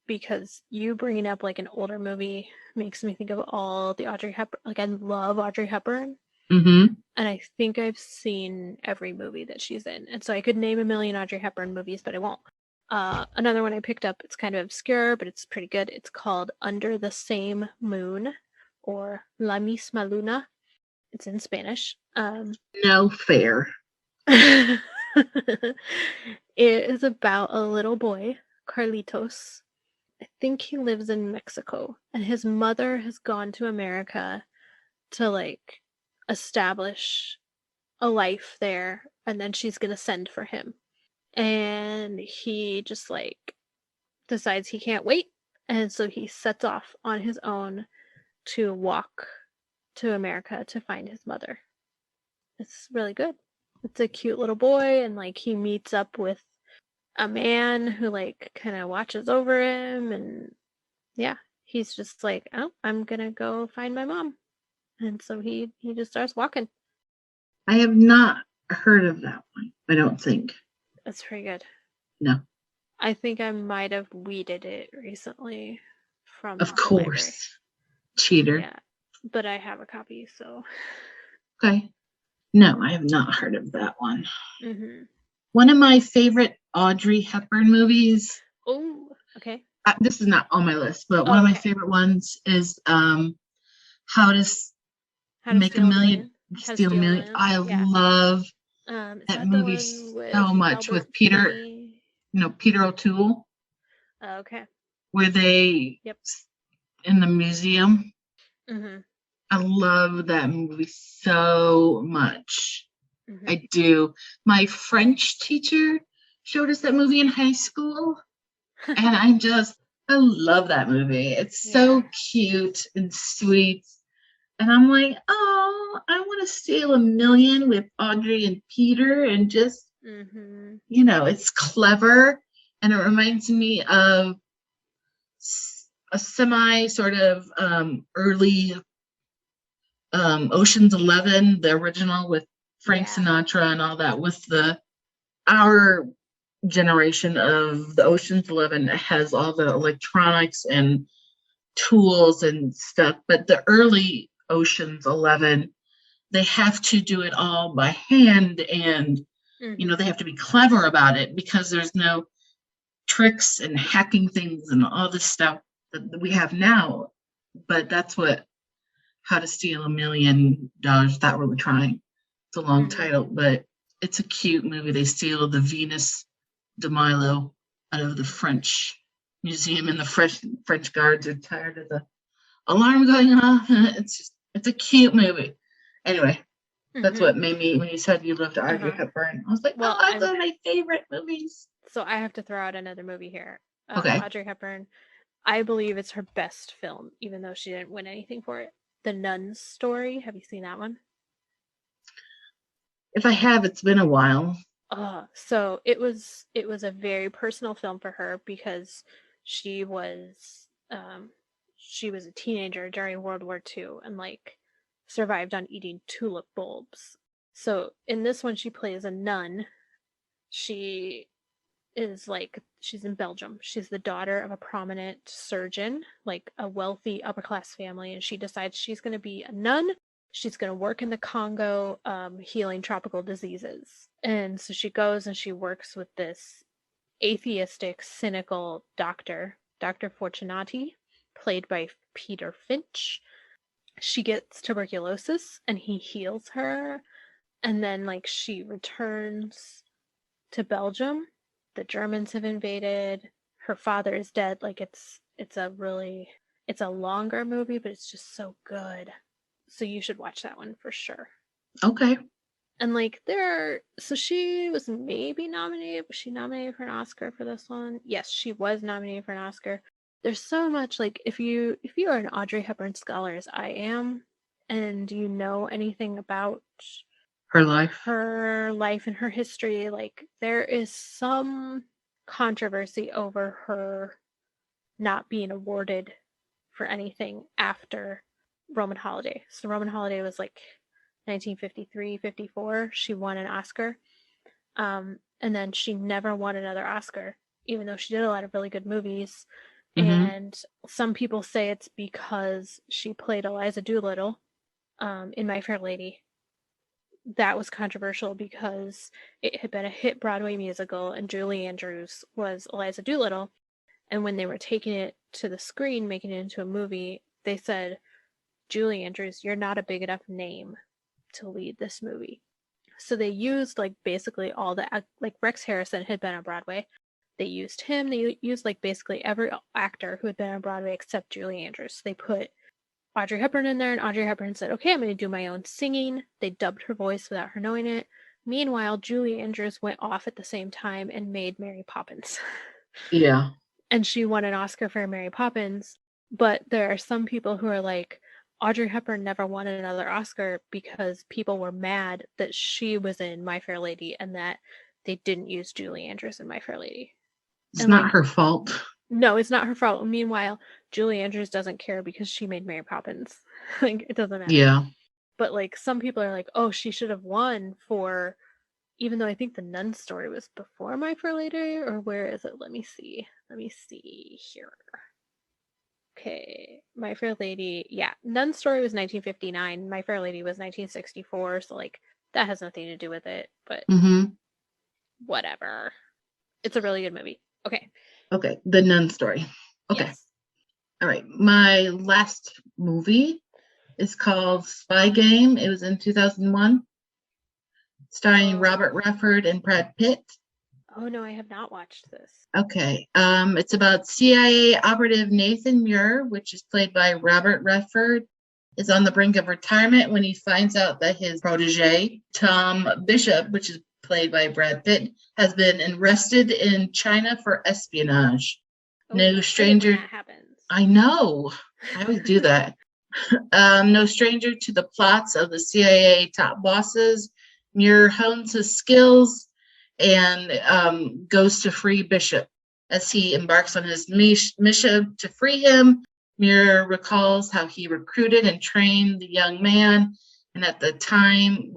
Because you bringing up like an older movie makes me think of all the Audrey Hepburn. Like I love Audrey Hepburn.
Mm-hmm.
And I think I've seen every movie that she's in. And so I could name a million Audrey Hepburn movies, but I won't. Another one I picked up, it's kind of obscure, but it's pretty good. It's called Under the Same Moon, or La Misma Luna. It's in Spanish.
No fair.
It is about a little boy, Carlitos. I think he lives in Mexico, and his mother has gone to America to like establish a life there, and then she's gonna send for him. And he just like decides he can't wait, and so he sets off on his own to walk to America to find his mother. It's really good. It's a cute little boy, and like he meets up with a man who like kind of watches over him, and yeah, he's just like, oh, I'm gonna go find my mom, and so he just starts walking.
I have not heard of that one. I don't think.
That's pretty good.
No.
I think I might have weeded it recently from
of course
library.
Cheater.
Yeah, but I have a copy, so
okay. No, I have not heard of that one.
Mm-hmm.
One of my favorite Audrey Hepburn movies.
Oh, okay.
This is not on my list, but one of my favorite ones is How to Make a Million, Steal a Million. I love that movie so much with Peter, Peter O'Toole.
Okay.
Where they in the museum.
Mm-hmm.
I love that movie so much. Mm-hmm. I do. My French teacher showed us that movie in high school. And I love that movie. It's so cute and sweet. And I'm like, oh, I want to steal a million with Audrey and Peter, and just, it's clever. And it reminds me of a semi sort of early Ocean's 11, the original with Frank Sinatra and all that, with our generation of the Ocean's 11 has all the electronics and tools and stuff, but the early Ocean's 11, they have to do it all by hand, and they have to be clever about it because there's no tricks and hacking things and all this stuff that we have now. But that's what How to Steal $1 Million, that we're trying. It's a long title, but it's a cute movie. They steal the Venus de Milo out of the French museum, and the French guards are tired of the alarm going off. It's a cute movie. Anyway, that's what made me, when you said you loved Audrey Hepburn, I was like, well, that's one of my favorite movies.
So I have to throw out another movie here.
Okay.
Audrey Hepburn, I believe it's her best film, even though she didn't win anything for it. The Nun's Story. Have you seen that one?
If I have, it's been a while.
So it was a very personal film for her because she was a teenager during World War II and like survived on eating tulip bulbs. So in this one, she plays a nun. She's in Belgium. She's the daughter of a prominent surgeon, like a wealthy upper class family, and she decides she's going to be a nun. She's going to work in the Congo, healing tropical diseases. And so she goes and she works with this atheistic, cynical doctor, Dr. Fortunati, played by Peter Finch. She gets tuberculosis and he heals her, and then like she returns to Belgium. The Germans have invaded. Her father is dead. Like it's a longer movie, but it's just so good. So you should watch that one for sure.
Okay.
And like so she was maybe nominated. Was she nominated for an Oscar for this one? Yes, she was nominated for an Oscar. There's so much, like, if you are an Audrey Hepburn scholar as I am, and you know anything about
her life
and her history, like there is some controversy over her not being awarded for anything after Roman Holiday. So Roman Holiday was like 1953, 54. She won an Oscar. And then she never won another Oscar, even though she did a lot of really good movies. And some people say it's because she played Eliza Doolittle in My Fair Lady. That was controversial because it had been a hit Broadway musical and Julie Andrews was Eliza Doolittle. And when they were taking it to the screen, making it into a movie, they said, Julie Andrews, you're not a big enough name to lead this movie. So they used like basically all the, like Rex Harrison had been on Broadway. They used him. They used like basically every actor who had been on Broadway except Julie Andrews. They put Audrey Hepburn in there, and Audrey Hepburn said, okay, I'm going to do my own singing. They dubbed her voice without her knowing it. Meanwhile, Julie Andrews went off at the same time and made Mary Poppins.
Yeah.
And she won an Oscar for Mary Poppins. But there are some people who are like, Audrey Hepburn never won another Oscar because people were mad that she was in My Fair Lady and that they didn't use Julie Andrews in My Fair Lady.
It's not her fault.
No, it's not her fault. Meanwhile, Julie Andrews doesn't care because she made Mary Poppins. Like, it doesn't matter.
Yeah.
But, like, some people are like, oh, she should have won for... Even though I think the Nun story was before My Fair Lady, or where is it? Let me see here. Okay, My Fair Lady... Yeah, Nun story was 1959. My Fair Lady was 1964, so, like, that has nothing to do with it. But whatever. It's a really good movie. Okay.
Okay, the Nun story. Okay.
Yes.
All right. My last movie is called Spy Game. It was in 2001, starring Robert Redford and Brad Pitt.
Oh no, I have not watched this.
Okay. It's about CIA operative Nathan Muir, which is played by Robert Redford, is on the brink of retirement when he finds out that his protege, Tom Bishop, which is played by Brad Pitt, has been arrested in China for espionage. No stranger.
That happens.
I know. I always do that. No stranger to the plots of the CIA top bosses, Muir hones his skills and goes to free Bishop. As he embarks on his mission to free him, Muir recalls how he recruited and trained the young man, and at the time,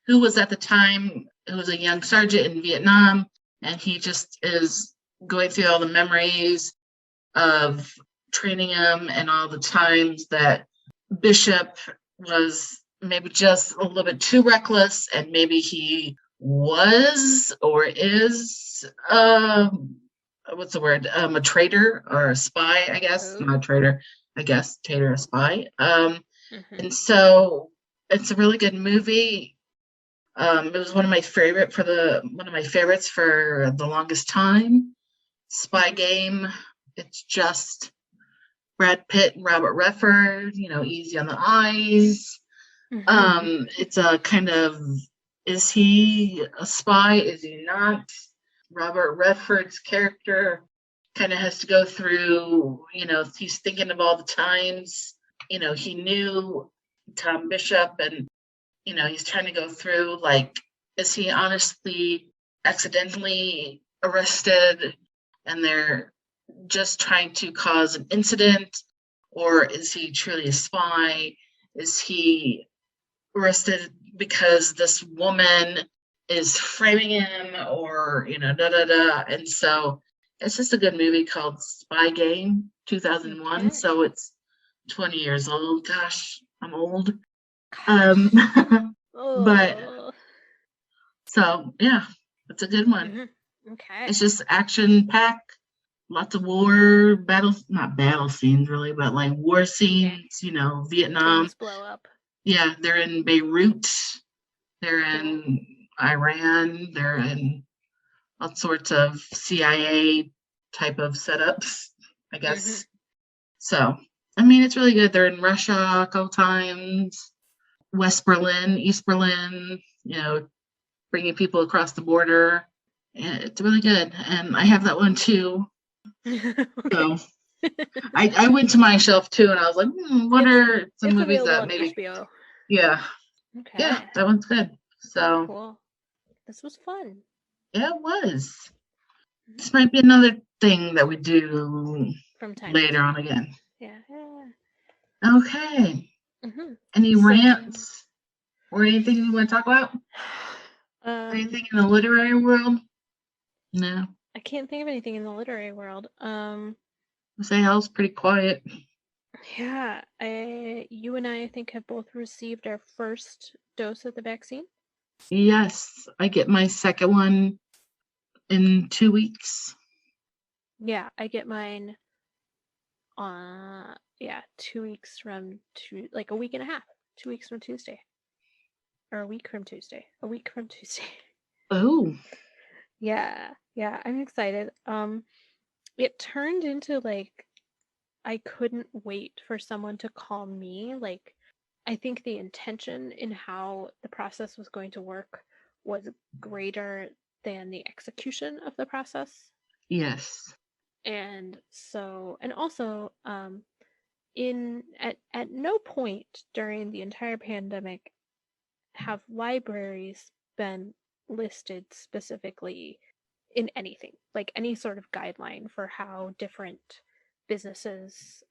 who was at the time, it was a young sergeant in Vietnam, and he just is going through all the memories of training him and all the times that Bishop was maybe just a little bit too reckless, and maybe he was or is what's the word, a traitor or a spy, I guess. Not a traitor, I guess. Traitor, a spy. And so it's a really good movie. It was one of my favorites for the longest time. Spy Game. It's just Brad Pitt and Robert Redford, easy on the eyes. It's a kind of, is he a spy? Is he not? Robert Redford's character kind of has to go through, he's thinking of all the times, he knew Tom Bishop, and, he's trying to go through, like, is he honestly accidentally arrested and they're just trying to cause an incident, or is he truly a spy? Is he arrested because this woman is framing him, or and so it's just a good movie called Spy Game, 2001. So it's 20 years old. Gosh, I'm old. But so yeah, it's a good one.
Okay.
It's just action packed, lots of war battles, not battle scenes really, but like war scenes, Vietnam.
Things blow up.
Yeah, they're in Beirut, they're in Iran, they're in all sorts of CIA type of setups, I guess. So, I mean, it's really good. They're in Russia a couple times, West Berlin, East Berlin, bringing people across the border. And it's really good. And I have that one too. So I went to my shelf too, and I was like, what are some
it's
movies
available
that
on
maybe?
HBO.
Yeah.
Okay.
Yeah, that one's good. So
Cool. This was fun.
yeah, it was. This might be another thing that we do
From time
later on again.
Yeah.
Okay. Any rants or anything you want to talk about? Anything in the literary world? No.
I can't think of anything in the literary world.
Say I was pretty quiet.
Yeah, you and I think have both received our first dose of the vaccine.
Yes, I get my second one in 2 weeks.
Yeah, I get mine 2 weeks from like a week and a half. 2 weeks from Tuesday. Or a week from Tuesday. A week from Tuesday.
Oh.
Yeah, I'm excited. It turned into like I couldn't wait for someone to call me. Like, I think the intention in how the process was going to work was greater than the execution of the process.
Yes.
And also, at no point during the entire pandemic have libraries been listed specifically in anything, like any sort of guideline for how different businesses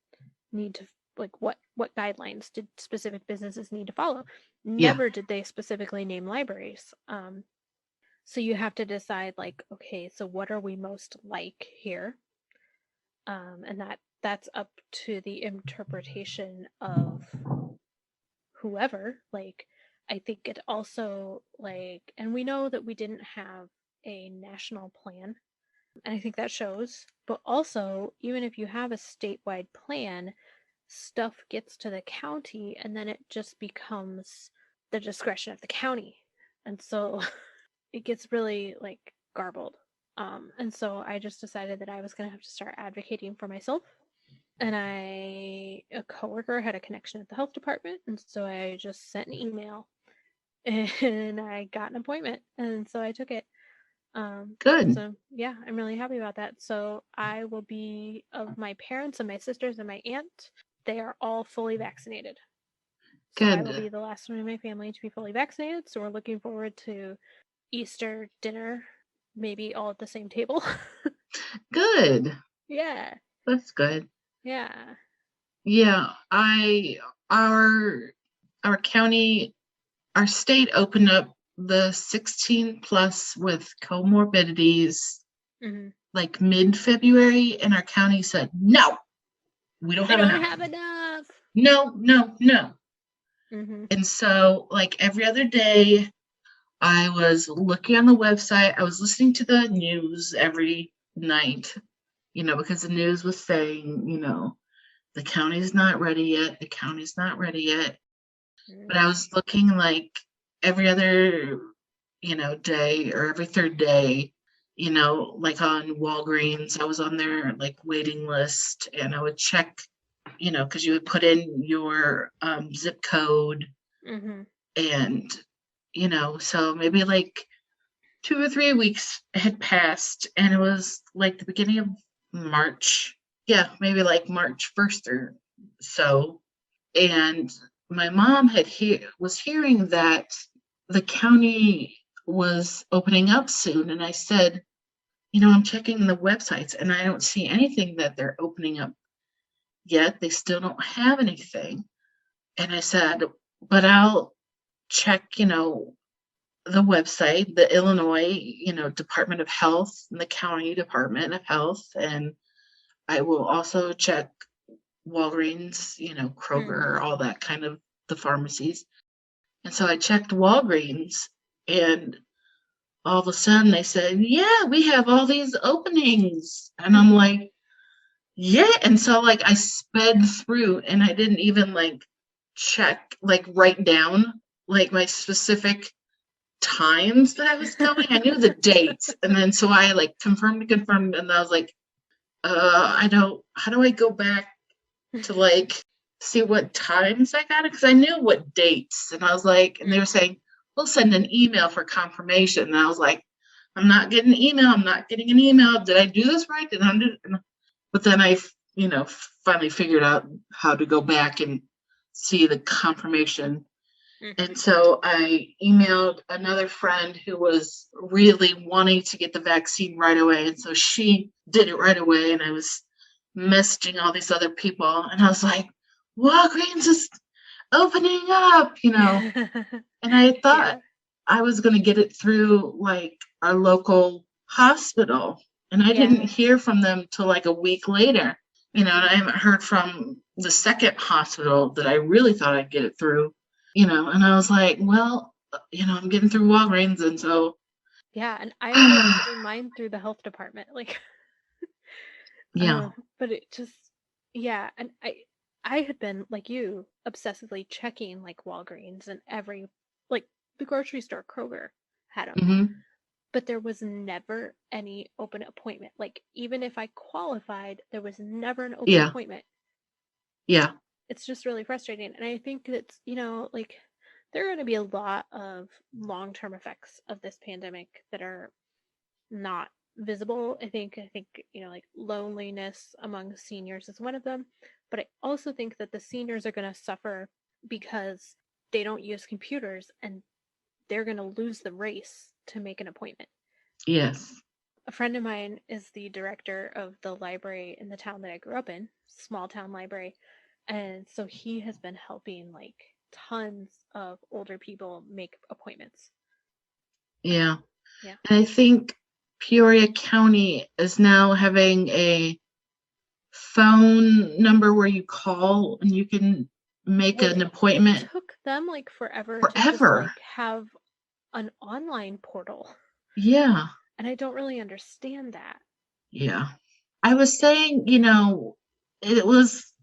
need to, like, what guidelines did specific businesses need to follow. Never did they specifically name libraries. So you have to decide, like, okay, so what are we most like here? And that's up to the interpretation of whoever. Like, I think it also, like, and we know that we didn't have a national plan, and I think that shows. But also, even if you have a statewide plan, stuff gets to the county and then it just becomes the discretion of the county. And so it gets really like garbled. And so I just decided that I was going to have to start advocating for myself. And a coworker had a connection at the health department. And so I just sent an email and I got an appointment. And so I took it.
Good.
So yeah, I'm really happy about that. So I will be, of my parents and my sisters and my aunt, they are all fully vaccinated. So I will be the last one in my family to be fully vaccinated. So we're looking forward to Easter dinner, maybe all at the same table.
Good.
Yeah.
That's good.
Yeah.
Yeah, our county, our state opened up the 16 plus with comorbidities like mid-February, and our county said, no, we don't have enough. No. And so, like, every other day, I was looking on the website. I was listening to the news every night, because the news was saying, the county's not ready yet. The county's not ready yet. But I was looking like every other, day or every third day, like on Walgreens, I was on their like waiting list, and I would check, because you would put in your zip code, and, so maybe like 2 or 3 weeks had passed, and it was like the beginning of March. Yeah, maybe like March 1st or so. And my mom was hearing that the county was opening up soon. And I said, I'm checking the websites and I don't see anything that they're opening up yet. They still don't have anything. And I said, but I'll check, the website, the Illinois, Department of Health and the County Department of Health. And I will also check Walgreens, Kroger, all that kind of the pharmacies. And so I checked Walgreens, and all of a sudden they said, yeah, we have all these openings. And I'm like, yeah. And so like I sped through and I didn't even like check, like write down like my specific times that I was going. I knew the dates. And then so I like confirmed, and I was like, I don't, how do I go back to like see what times I got it? Because I knew what dates. And I was like, and they were saying, we'll send an email for confirmation. And I was like, I'm not getting an email. I'm not getting an email. Did I do this right? Did I do? But then I, finally figured out how to go back and see the confirmation. And so I emailed another friend who was really wanting to get the vaccine right away. And so she did it right away. And I was messaging all these other people. And I was like, Walgreens is opening up, And I thought I was going to get it through like our local hospital. And I didn't hear from them till like a week later, and I haven't heard from the second hospital that I really thought I'd get it through. And I was like, well, I'm getting through Walgreens. And so.
Yeah. And I ended up getting mine through the health department. Like,
yeah.
But it just, yeah. And I had been, like you, obsessively checking like Walgreens and every, like the grocery store, Kroger had them.
Mm-hmm.
But there was never any open appointment. Like, even if I qualified, there was never an open appointment.
Yeah.
It's just really frustrating. And I think that's, like, there are going to be a lot of long-term effects of this pandemic that are not visible. I think, like loneliness among seniors is one of them. But I also think that the seniors are going to suffer because they don't use computers and they're going to lose the race to make an appointment.
Yes.
A friend of mine is the director of the library in the town that I grew up in, small town library. And so he has been helping like tons of older people make appointments.
Yeah.
Yeah.
And I think Peoria County is now having a phone number where you call and you can make an appointment.
It took them like forever to just like have an online portal.
Yeah.
And I don't really understand that.
Yeah. I was saying, it was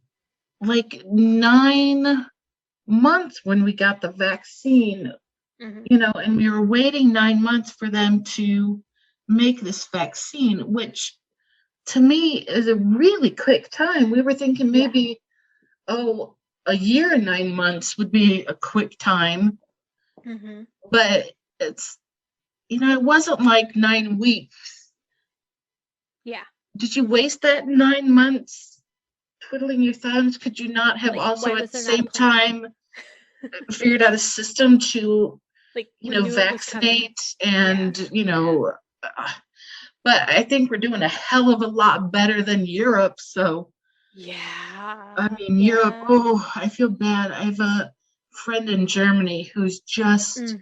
like 9 months when we got the vaccine, and we were waiting 9 months for them to make this vaccine, which to me is a really quick time. We were thinking maybe, a year and 9 months would be a quick time. But it's, it wasn't like 9 weeks.
Yeah.
Did you waste that 9 months twiddling your thumbs? Could you not have like, also at the same time figured out a system to, like, vaccinate and, but I think we're doing a hell of a lot better than Europe. So, I mean, Europe, I feel bad. I have a friend in Germany who's just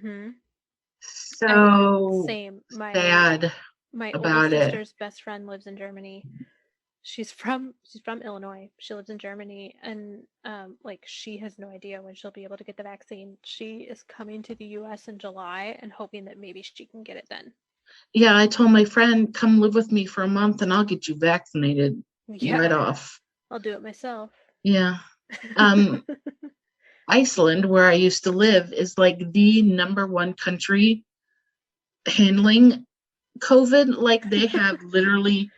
so sad
my
about
older sister's best friend lives in Germany. She's from Illinois. She lives in Germany, and like she has no idea when she'll be able to get the vaccine. She is coming to the US in July and hoping that maybe she can get it then.
Yeah, I told my friend, come live with me for a month and I'll get you vaccinated right off.
I'll do it myself.
Yeah. Iceland, where I used to live, is like the number one country handling COVID. Like they have literally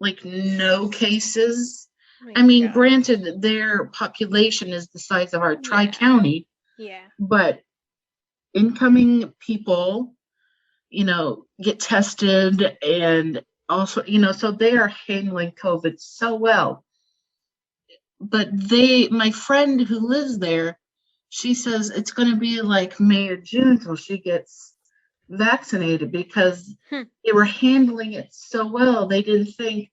like no cases. I mean, granted, their population is the size of our tri-county.
Yeah.
But incoming people, get tested, and also, so they are handling COVID so well. But my friend who lives there, she says it's going to be like May or June till she gets vaccinated because they were handling it so well. They didn't think,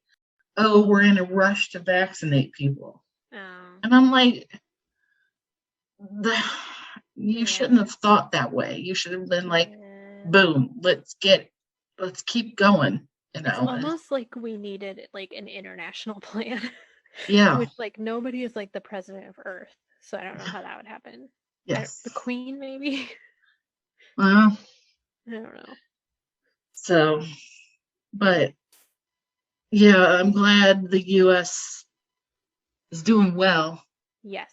oh, we're in a rush to vaccinate people. And I'm like, you shouldn't have thought that way. You should have been like, boom, let's keep going.
It's almost like we needed like an international plan.
Yeah.
Which like nobody is like the president of Earth, so I don't know how that would happen.
Yes.
The Queen maybe.
Well,
I don't know.
So, but yeah, I'm glad the U.S. is doing well
Yes.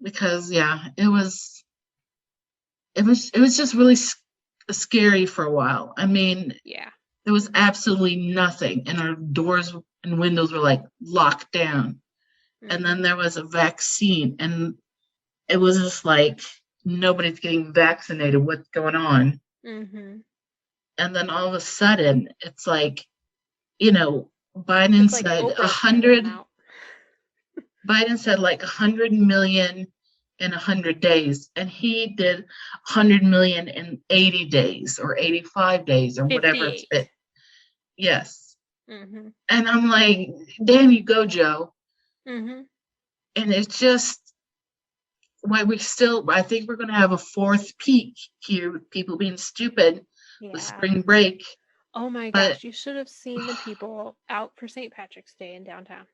because it was just really scary for a while. I mean,
Yeah.
there was absolutely nothing, and our doors and windows were like locked down. And then there was a vaccine, and it was just like nobody's getting vaccinated. What's going on?
Mm-hmm.
And then all of a sudden, it's like, Biden
It's like
said
Oprah's handing them
100.
out.
Biden said like 100 million in 100 days, and he did 100 million in 80 days or 85 days or whatever it's
58.
been. Yes.
Mm-hmm.
And I'm like, damn you go, Joe.
Mm-hmm.
And it's just why I think we're going to have a fourth peak here with people being stupid with
Yeah.
spring break.
Oh my
But
gosh, you should have seen the people out for St. Patrick's Day in downtown.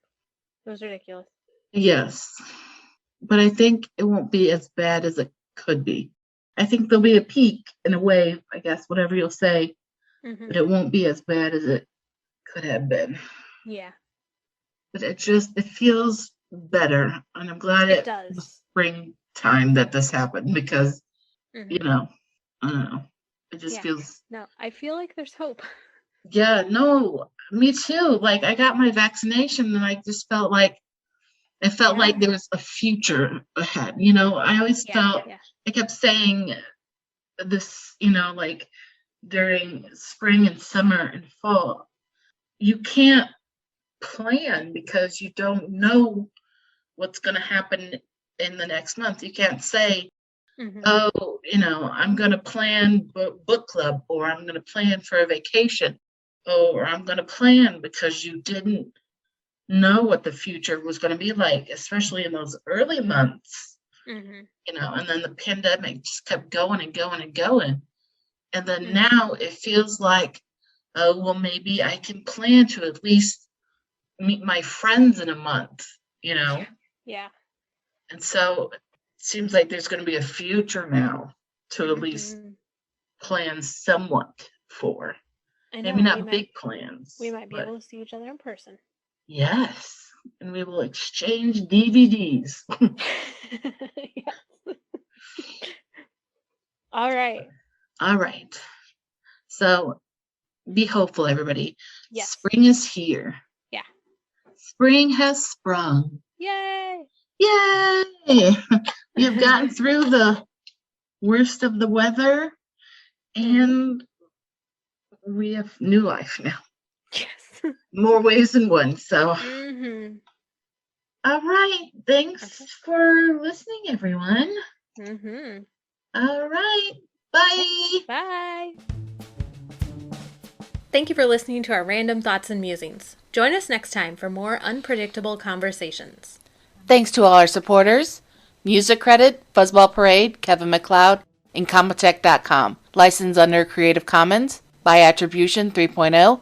It was ridiculous.
yes, but I think it won't be as bad as it could be. I think there'll be a peak in a way, I guess, whatever you'll say,
Mm-hmm.
but it won't be as bad as it could have been.
Yeah.
But it feels better, and I'm glad
It
it
does.
was springtime that this happened because,
Mm-hmm.
I don't know, it just feels.
No, I feel like there's hope.
Yeah, no, me too. Like I got my vaccination, and I just felt like there was a future ahead. I always felt I kept saying this, like during spring and summer and fall, you can't plan because you don't know what's going to happen in the next month. You can't say,
Mm-hmm.
oh, I'm going to plan book club, or I'm going to plan for a vacation, or I'm going to plan, because you didn't know what the future was going to be like, especially in those early months.
Mm-hmm.
And then the pandemic just kept going and going and going. And then
Mm-hmm.
now it feels like, oh, well, maybe I can plan to at least meet my friends in a month,
Yeah.
And so it seems like there's going to be a future now to at least plan somewhat for.
I know,
maybe not big plans.
We might be able to see each other in person.
Yes. And we will exchange DVDs.
Yes. All right.
All right. So be hopeful, everybody.
Yes.
Spring is here.
Yeah.
Spring has sprung.
Yay!
Yay! We have gotten through the worst of the weather, and we have new life now.
Yes.
More ways than one. So,
Mm-hmm.
All right. Thanks for listening, everyone.
Mm-hmm.
All right. Bye.
Bye. Thank you for listening to our random thoughts and musings. Join us next time for more unpredictable conversations.
Thanks to all our supporters. Music credit, Fuzzball Parade, Kevin MacLeod, Incompetech.com. Licensed under Creative Commons by Attribution 3.0.